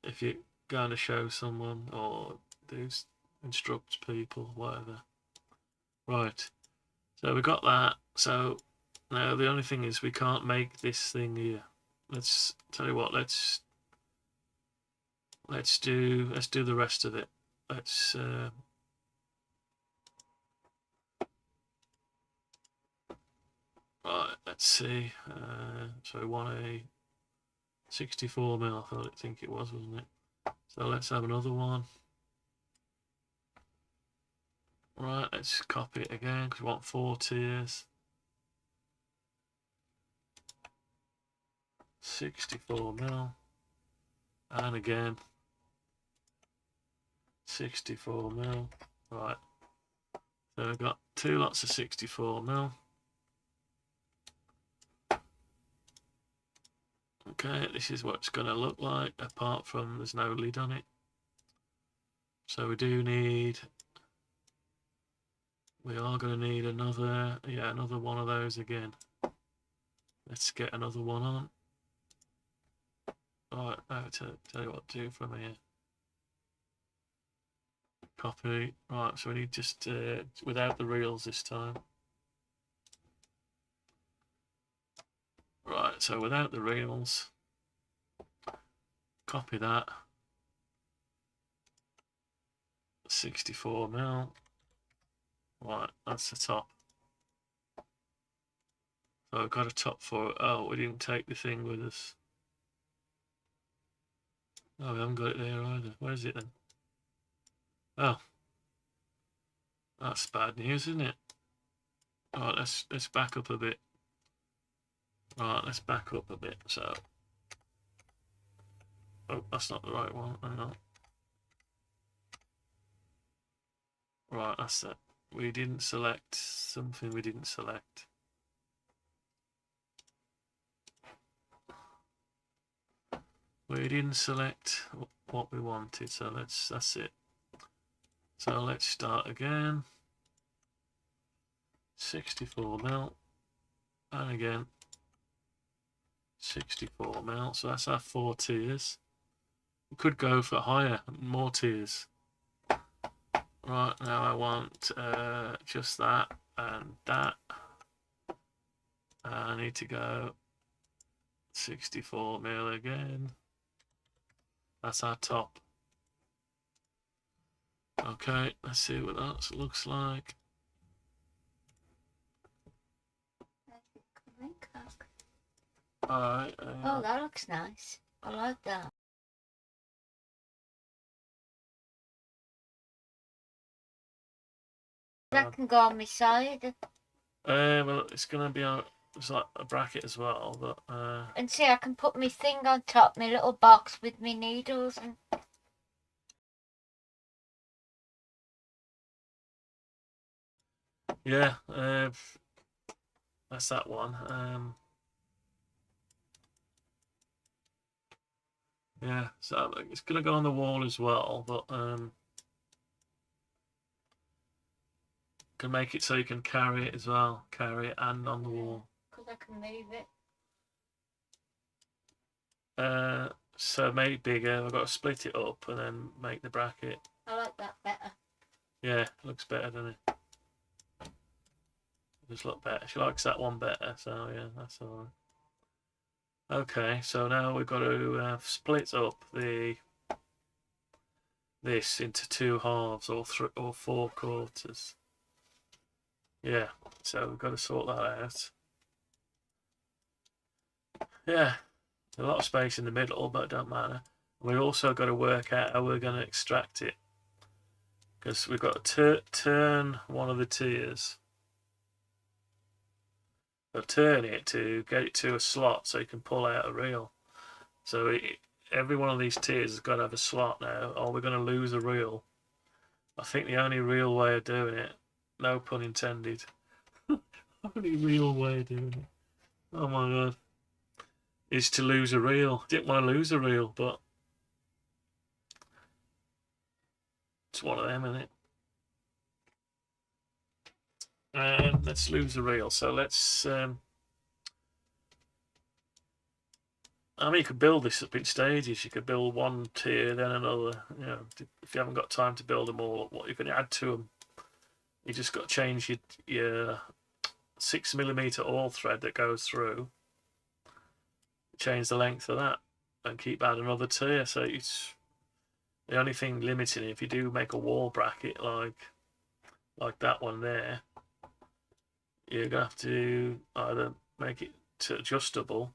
if you're going to show someone or instruct people, whatever. Right, so we got that. So now the only thing is we can't make this thing here. Let's tell you what. Let's do the rest of it. Let's right. Let's see. So we want a 64 mil. I think it was, wasn't it? So let's have another one. Right. Let's copy it again because we want 4 tiers. 64 mil. And again 64 mil. Right. So we've got 2 lots of 64 mil. Okay, this is what it's going to look like, apart from there's no lid on it. So we are going to need another one of those again. Let's get another one on. Alright, now tell you what to do from here. Copy. Right, so we need just without the reels this time. Right, so without the reels, copy that. 64 mil. Right, that's the top. So I've got a top for it. Oh, we didn't take the thing with us. Oh, we haven't got it there either. Where is it then? Oh, that's bad news, isn't it? Alright, let's back up a bit. Right, let's back up a bit. So, oh, that's not the right one. Hang on. Right, that's it. We didn't select something. We didn't select. We didn't select what we wanted. So that's it. So let's start again. 64 mil, and again 64 mil. So that's our 4 tiers. We could go for higher, more tiers. Right, now I want just that and that. I need to go 64 mil again. That's our top. Okay, let's see what that looks like. Alright. Oh, that looks nice. I like that. That can go on my side. Well, it's gonna be it's like a bracket as well, but And see, I can put my thing on top, my little box with my needles and. yeah, that's that one. Yeah, so it's gonna go on the wall as well, but can make it so you can carry it as well, carry it and on the wall. Because I can move it. So make it bigger. I've got to split it up and then make the bracket. I like that better. Yeah, looks better, doesn't it? Just look better. She likes that one better, so yeah, that's alright. Okay, so now we've got to split up this into 2 halves or 4 quarters. Yeah, so we've got to sort that out. Yeah, a lot of space in the middle, but it don't matter. We've also got to work out how we're going to extract it, because we've got to turn one of the tiers. But turn it to get it to a slot so you can pull out a reel. So every one of these tiers has got to have a slot now, or we're going to lose a reel. I think the only real way of doing it, no pun intended, only real way of doing it, oh my god, is to lose a reel. Didn't want to lose a reel, but it's one of them, isn't it? And let's lose a reel. So let's I mean, you could build this up in stages. You could build one tier, then another. You know, if you haven't got time to build them all, what you can add to them, you just got to change your 6mm awl thread that goes through. Change the length of that, and keep adding another tier. So it's the only thing limiting it. If you do make a wall bracket like that one there, you're gonna have to either make it to adjustable,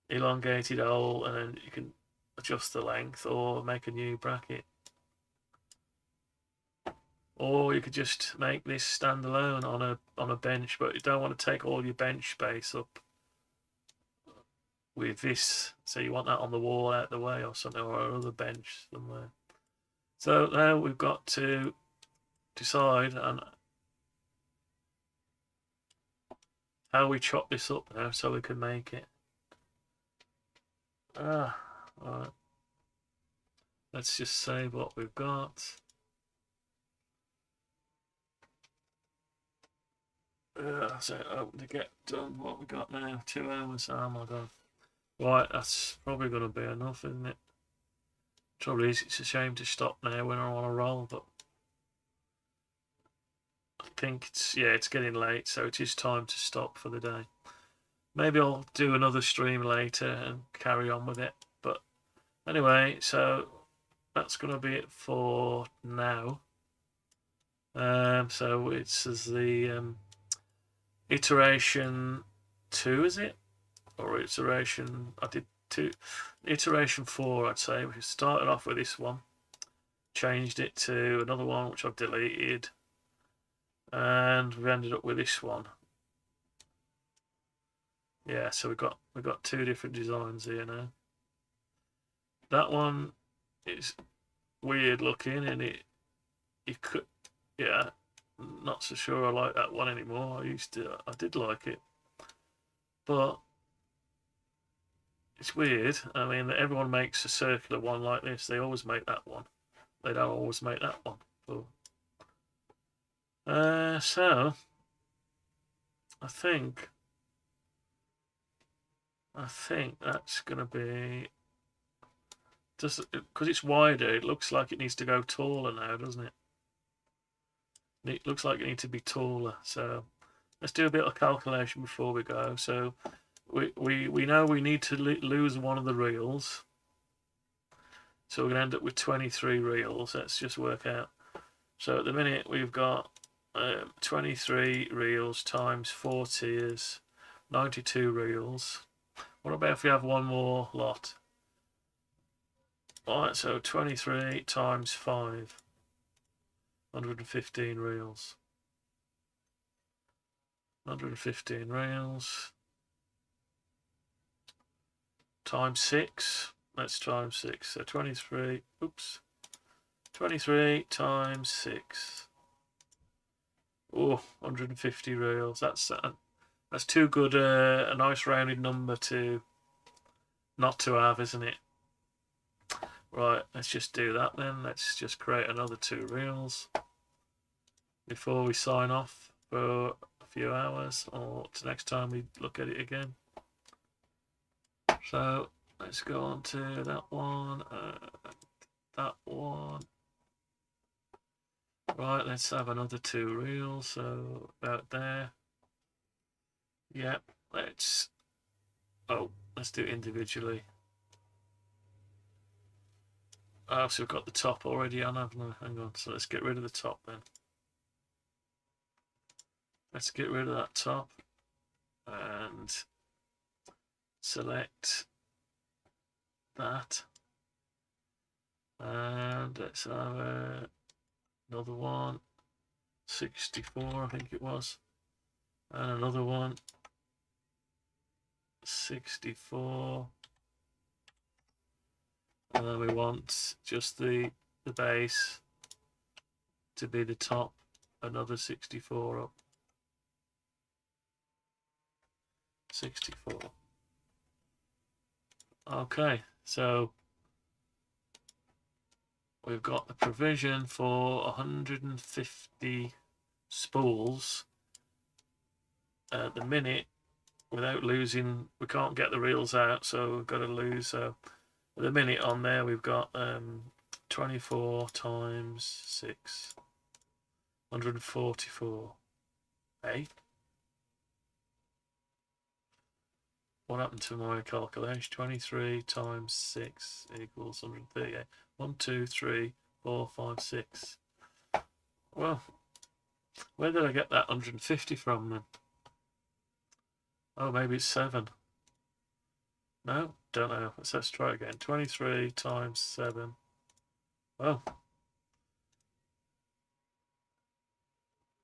elongated hole, and then you can adjust the length, or make a new bracket. Or you could just make this standalone on a bench, but you don't want to take all your bench space up with this, so you want that on the wall out the way or something, or another bench somewhere. So now we've got to decide on how we chop this up now so we can make it. Right. Let's just save what we've got. So to get done what we got now, 2 hours. Oh my god. Right, that's probably going to be enough, isn't it? Trouble is, it's a shame to stop now when I'm on a roll, but I think it's getting late, so it is time to stop for the day. Maybe I'll do another stream later and carry on with it. But anyway, so that's going to be it for now. So it's the iteration 2, is it? Or iteration, I did 2, iteration 4, I'd say. We started off with this one, changed it to another one which I've deleted, and we ended up with this one. Yeah, so we've got 2 different designs here now. That one is weird looking, and you could, yeah, not so sure I like that one anymore. I did like it, but it's weird. I mean, everyone makes a circular one like this. They always make that one. They don't always make that one. So I think that's gonna be, just because it's wider. It looks like it needs to go taller now, doesn't it? It looks like it needs to be taller. So let's do a bit of calculation before we go. So we know we need to lose one of the reels. So we're going to end up with 23 reels. Let's just work out. So at the minute we've got 23 reels times 4 tiers, 92 reels. What about if we have one more lot? Alright, so 23 times 5. 115 reels. 115 reels. Times 6. Let's times 6. So 23. Oops. 23 times 6. Oh, 150 reels. That's too good a nice rounded number to not to have, isn't it? Right, let's just do that then. Let's just create another 2 reels before we sign off for a few hours, or to next time we look at it again. So let's go on to that one, that one. Right, let's have another 2 reels, so about there. Yep, let's do it individually. Oh, so we've got the top already on, haven't we? Hang on, so let's get rid of the top then. Let's get rid of that top and select that. And let's have another one, 64 I think it was. And another one, 64. And then we want just the base to be the top, another 64 up. 64. Okay, so we've got the provision for 150 spools at the minute without losing. We can't get the reels out, so we've got to lose. So at the minute on there, we've got 24 times 6, 144. Hey, what happened to my calculation? 23 times 6 equals 138. 1, 2, 3, 4, 5, 6. Well, where did I get that 150 from then? Oh, maybe it's 7. No, don't know. Let's try again. 23 times 7. Oh,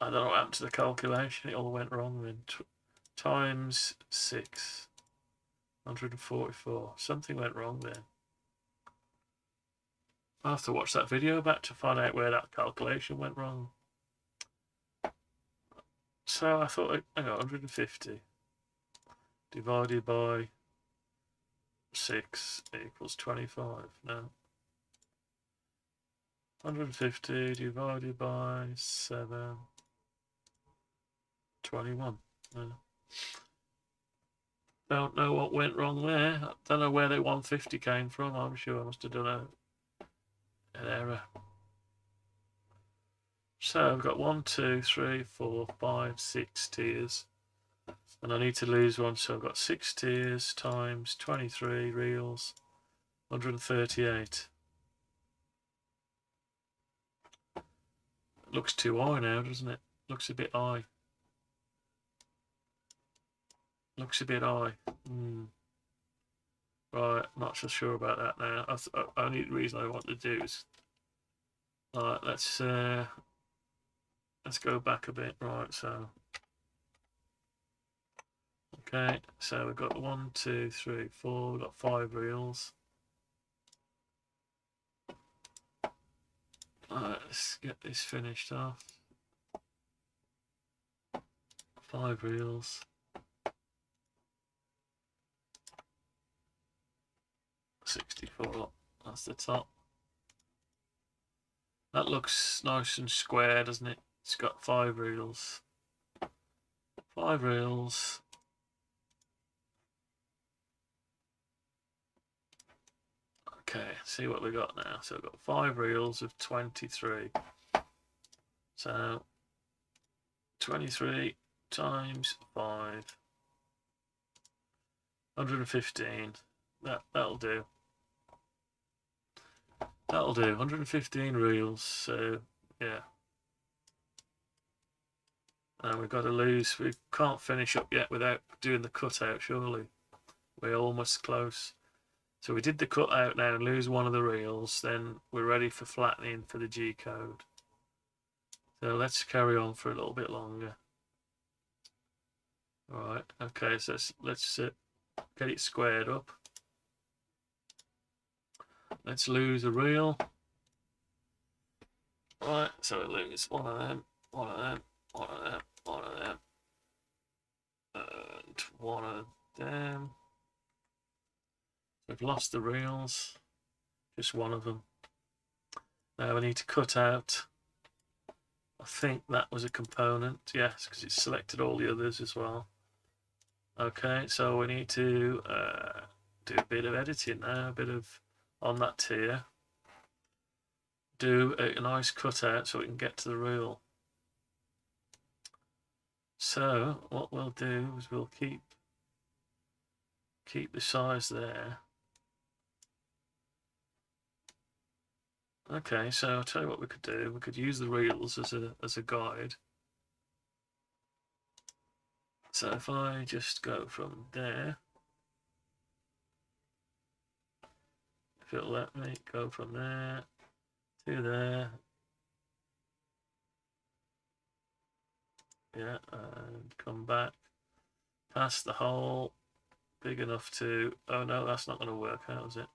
I don't know what happened to the calculation. It all went wrong then. Times 6. 144. Something went wrong there. I'll have to watch that video back to find out where that calculation went wrong. So I thought, hang on, 150 divided by 6 equals 25. No. 150 divided by 7, 21. No. Don't know what went wrong there. I don't know where the 150 came from. I'm sure I must have done an error. So I've got 1, 2, 3, 4, 5, 6 tiers. And I need to lose one, so I've got 6 tiers times 23 reels, 138. It looks too high now, doesn't it? Looks a bit high. Looks a bit high. Right, not so sure about that now. Only reason I want to do is, right, let's go back a bit. Right, so okay, so we've got 1, 2, 3, 4. We've got 5 reels. Right, let's get this finished off. 5 reels. 64. That's the top. That looks nice and square, doesn't it? It's got 5 reels. 5 reels. Okay, see what we got now. So we've got 5 reels of 23. So 23 times 5. 115. That'll do. That'll do. 115 reels. So yeah. And we've got to lose. We can't finish up yet without doing the cutout, surely. We're almost close. So we did the cutout now and lose one of the reels. Then we're ready for flattening for the G code. So let's carry on for a little bit longer. Alright, okay, so let's get it squared up. Let's lose a reel. Right, so we lose one of them, one of them, one of them, one of them, and one of them. We've lost the reels, just one of them. Now we need to cut out, I think that was a component, yes, because it's selected all the others as well. Okay, so we need to do a bit of editing now, a bit of on that tier. Do a nice cutout so we can get to the reel. So what we'll do is we'll keep the size there. Okay, so I'll tell you what we could do. We could use the reels as a guide. So if I just go from there, if it'll let me go from there to there, yeah, and come back past the hole, big enough to, oh no, that's not going to work out, is it?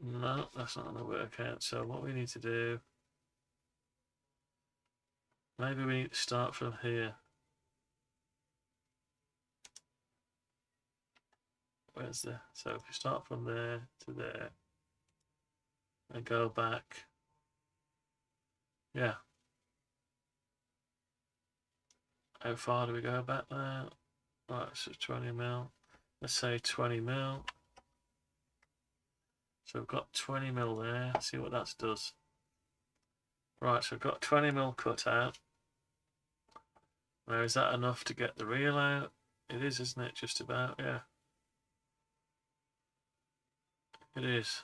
No, that's not going to work out. So what we need to do, maybe we need to start from here. Where's the, so if you start from there to there and go back, yeah. How far do we go back there? Right, so 20 mil. Let's say 20 mil. So we've got 20 mil there. Let's see what that does. Right, so we've got 20 mil cut out. Now, is that enough to get the reel out? It is, isn't it? Just about, yeah. It is.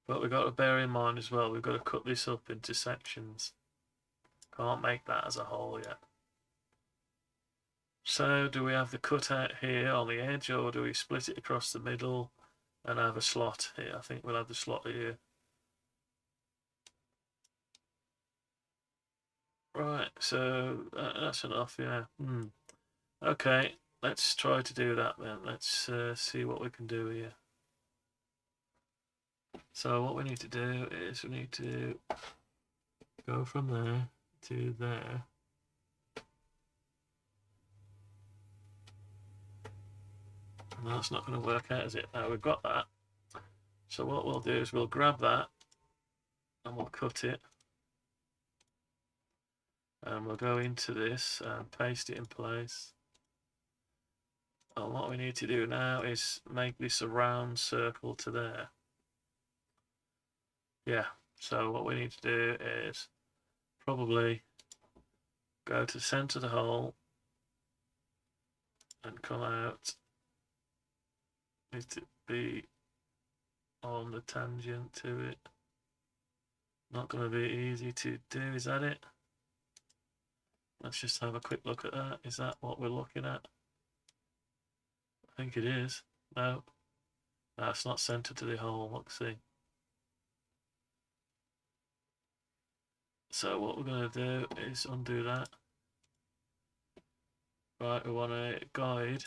But we've got to bear in mind as well, we've got to cut this up into sections. Can't make that as a whole yet. So do we have the cutout here on the edge, or do we split it across the middle and have a slot here? I think we'll have the slot here. Right, so that's enough, yeah. Okay, let's try to do that then. Let's see what we can do here. So what we need to do is we need to go from there to there. No, that's not going to work out, is it? Now we've got that. So what we'll do is we'll grab that and we'll cut it. And we'll go into this and paste it in place. And what we need to do now is make this a round circle to there. Yeah, so what we need to do is probably go to the center of the hole and come out. Need to be on the tangent to it. Not going to be easy to do, is that it? Let's just have a quick look at that. Is that what we're looking at? I think it is. No, that's not centered to the hole. Let's see. So what we're going to do is undo that. Right, we want to guide.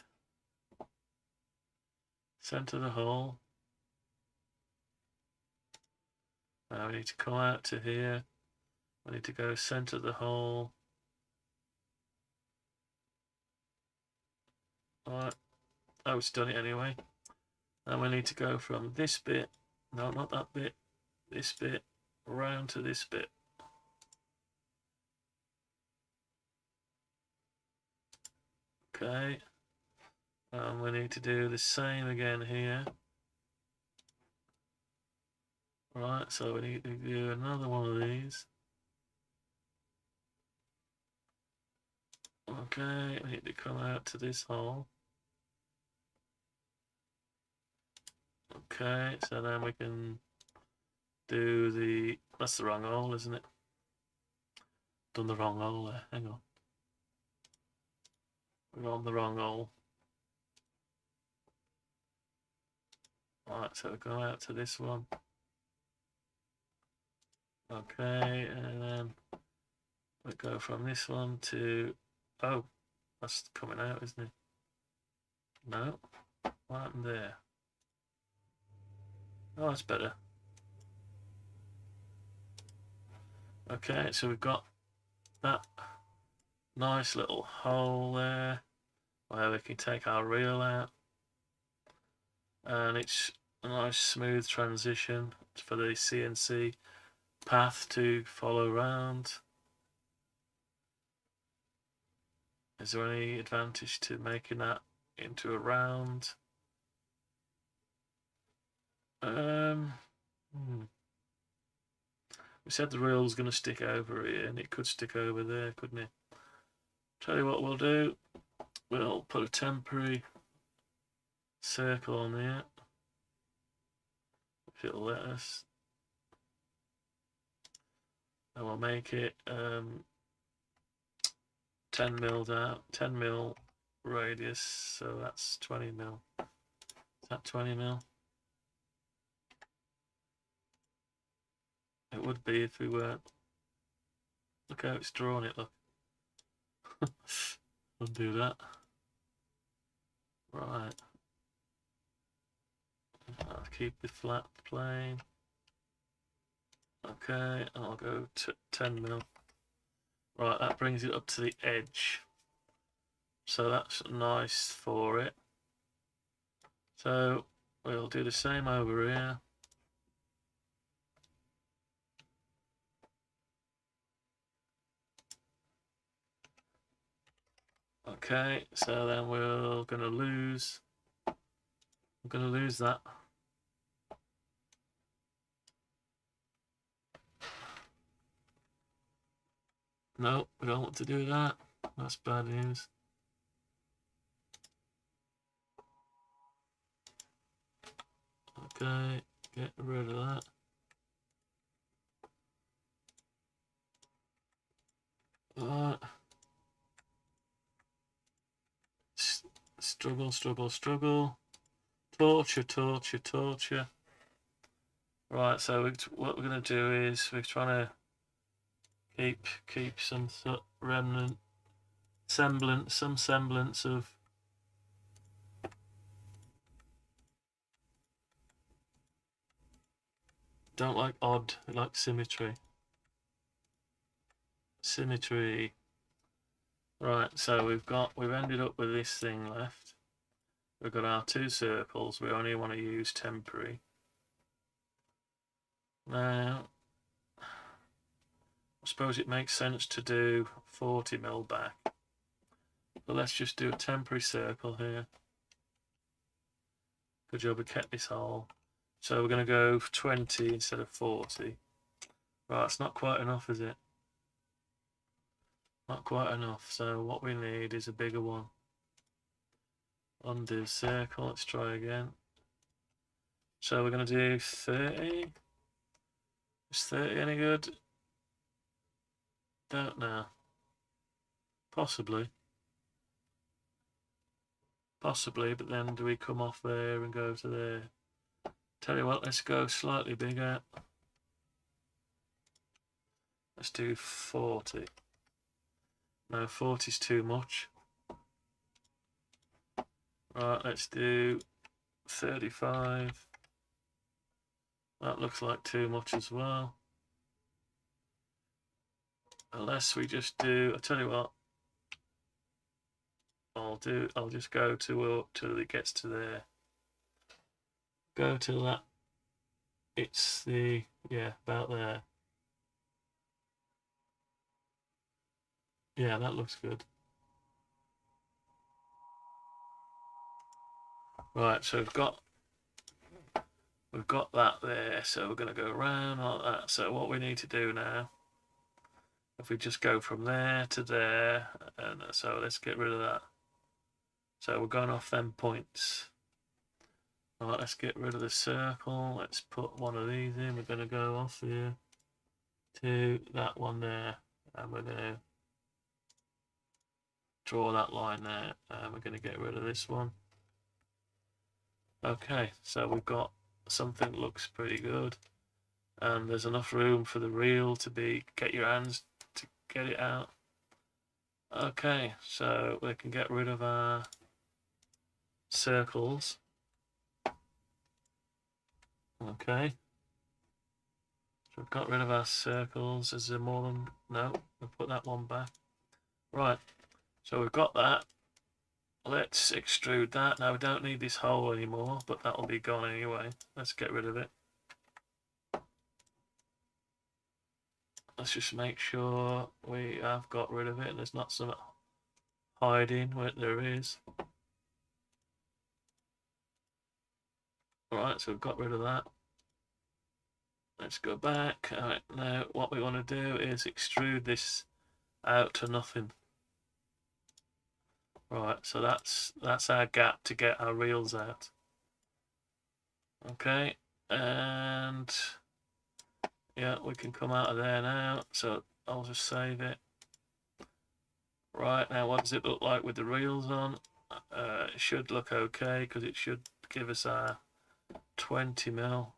Center the hole. Now we need to come out to here. We need to go center the hole. Alright. Oh, it's done it anyway. And we need to go from this bit, no, not that bit, this bit, around to this bit. Okay. And we need to do the same again here. Right, so we need to do another one of these. Okay, we need to come out to this hole. Okay, so then we can do the That's the wrong hole, isn't it? Done the wrong hole there. Hang on. We're on the wrong hole. Right, so we go out to this one. Okay, and then we go from this one to... Oh, that's coming out, isn't it? No. What happened there? Oh, that's better. Okay, so we've got that nice little hole there where we can take our reel out, and it's a nice smooth transition for the CNC path to follow around. Is there any advantage to making that into a round? We said the reel was going to stick over here, and it could stick over there, couldn't it? Tell you what we'll do. We'll put a temporary circle on there, if it'll let us. And we'll make it 10 mil down, 10 mil radius, so that's 20 mil. Is that 20 mil? It would be if we weren't. Look how it's drawn it, look. We'll do that. Right. I'll keep the flat plane. Okay, and I'll go to 10 mil. Right, that brings it up to the edge. So that's nice for it. So we'll do the same over here. Okay, so then we're gonna lose that. No, we don't want to do that. That's bad news. Okay, get rid of that. Alright. Struggle, struggle, struggle. Torture, torture, torture. Right, so what we're going to do is we're trying to keep some remnant, some semblance of don't like odd, I like symmetry. Symmetry. Right, so we've ended up with this thing left. We've got our two circles. We only want to use temporary. Now, I suppose it makes sense to do 40 mil back. But let's just do a temporary circle here. Good job we kept this hole. So we're going to go 20 instead of 40. Right, it's not quite enough, is it? Not quite enough. So what we need is a bigger one. Undo circle. Let's try again. So we're going to do 30. Is 30 any good? Don't know. Possibly. Possibly, but then do we come off there and go to there? Tell you what, let's go slightly bigger. Let's do 40. No, 40 is too much. Right, let's do 35. That looks like too much as well. Unless we just do, I tell you what, I'll just go till it gets to there. Go till that, it's the, yeah, about there. Yeah, that looks good. Right, so we've got that there, so we're going to go around like that. So what we need to do now, if we just go from there to there, and so let's get rid of that. So we're going off them points. Right, let's get rid of the circle. Let's put one of these in. We're going to go off here. to that one there, and we're going to draw that line there, and we're going to get rid of this one. Okay, so we've got something that looks pretty good, and there's enough room for the reel to get your hands to get it out. Okay, so we can get rid of our circles. Okay, so we've got rid of our circles. Is there more than... No, we'll put that one back. Right, so we've got that. Let's extrude that. Now we don't need this hole anymore, but that'll be gone anyway. Let's get rid of it. Let's just make sure we have got rid of it and there's not some hiding where there is. Alright, so we've got rid of that. Let's go back. Alright, now what we want to do is extrude this out to nothing. Right, so that's our gap to get our reels out. Okay, and yeah, we can come out of there now. So I'll just save it. Right, now what does it look like with the reels on? It should look okay because it should give us our 20mm.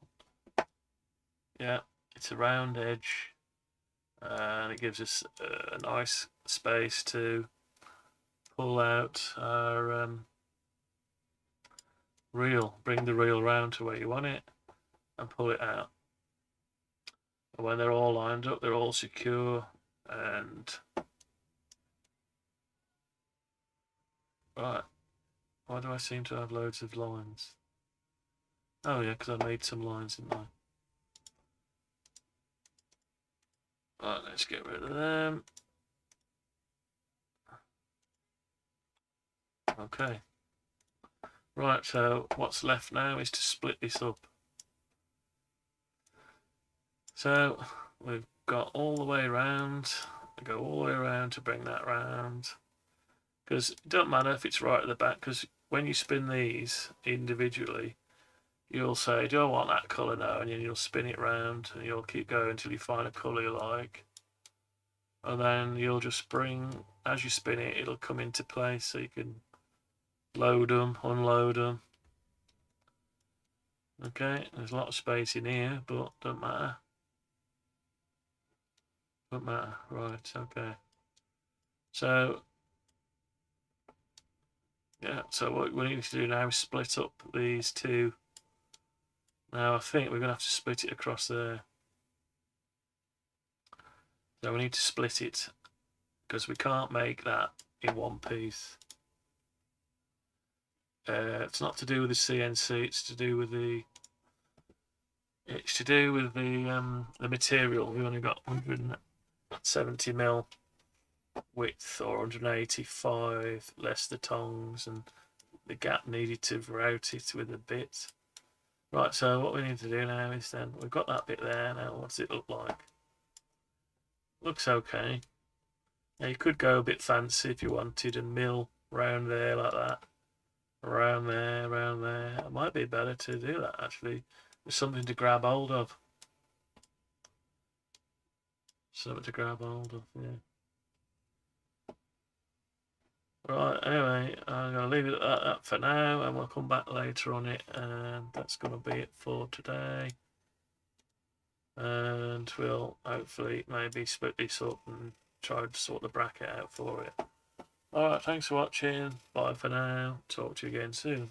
Yeah, it's a round edge, and it gives us a nice space to pull out our reel. Bring the reel round to where you want it and pull it out. And when they're all lined up, they're all secure. And right, why do I seem to have loads of lines? Oh yeah, because I made some lines, didn't I? Right, let's get rid of them. Okay. Right, so what's left now is to split this up. So we've got all the way around. Go all the way around to bring that round. Because it doesn't matter if it's right at the back, because when you spin these individually, you'll say, do I want that colour now? And then you'll spin it round and you'll keep going until you find a colour you like. And then you'll just bring, as you spin it, it'll come into place so you can load them, unload them. Okay, there's a lot of space in here, but don't matter. Don't matter. Right, okay. So, yeah, so what we need to do now is split up these two. Now, I think we're going to have to split it across there. So we need to split it because we can't make that in one piece. It's not to do with the CNC, it's to do with the material. We only got 170mm width, or 185 less the tongs, and the gap needed to route it with a bit. Right, so what we need to do now is then, we've got that bit there. Now what does it look like? Looks okay. Now you could go a bit fancy if you wanted and mill round there like that. Around there, around there. It might be better to do that actually. There's something to grab hold of. Something to grab hold of, yeah. Right, anyway, I'm going to leave it at that for now, and we'll come back later on it, and that's going to be it for today. And we'll hopefully maybe split this up and try to sort the bracket out for it. Alright, thanks for watching. Bye for now. Talk to you again soon.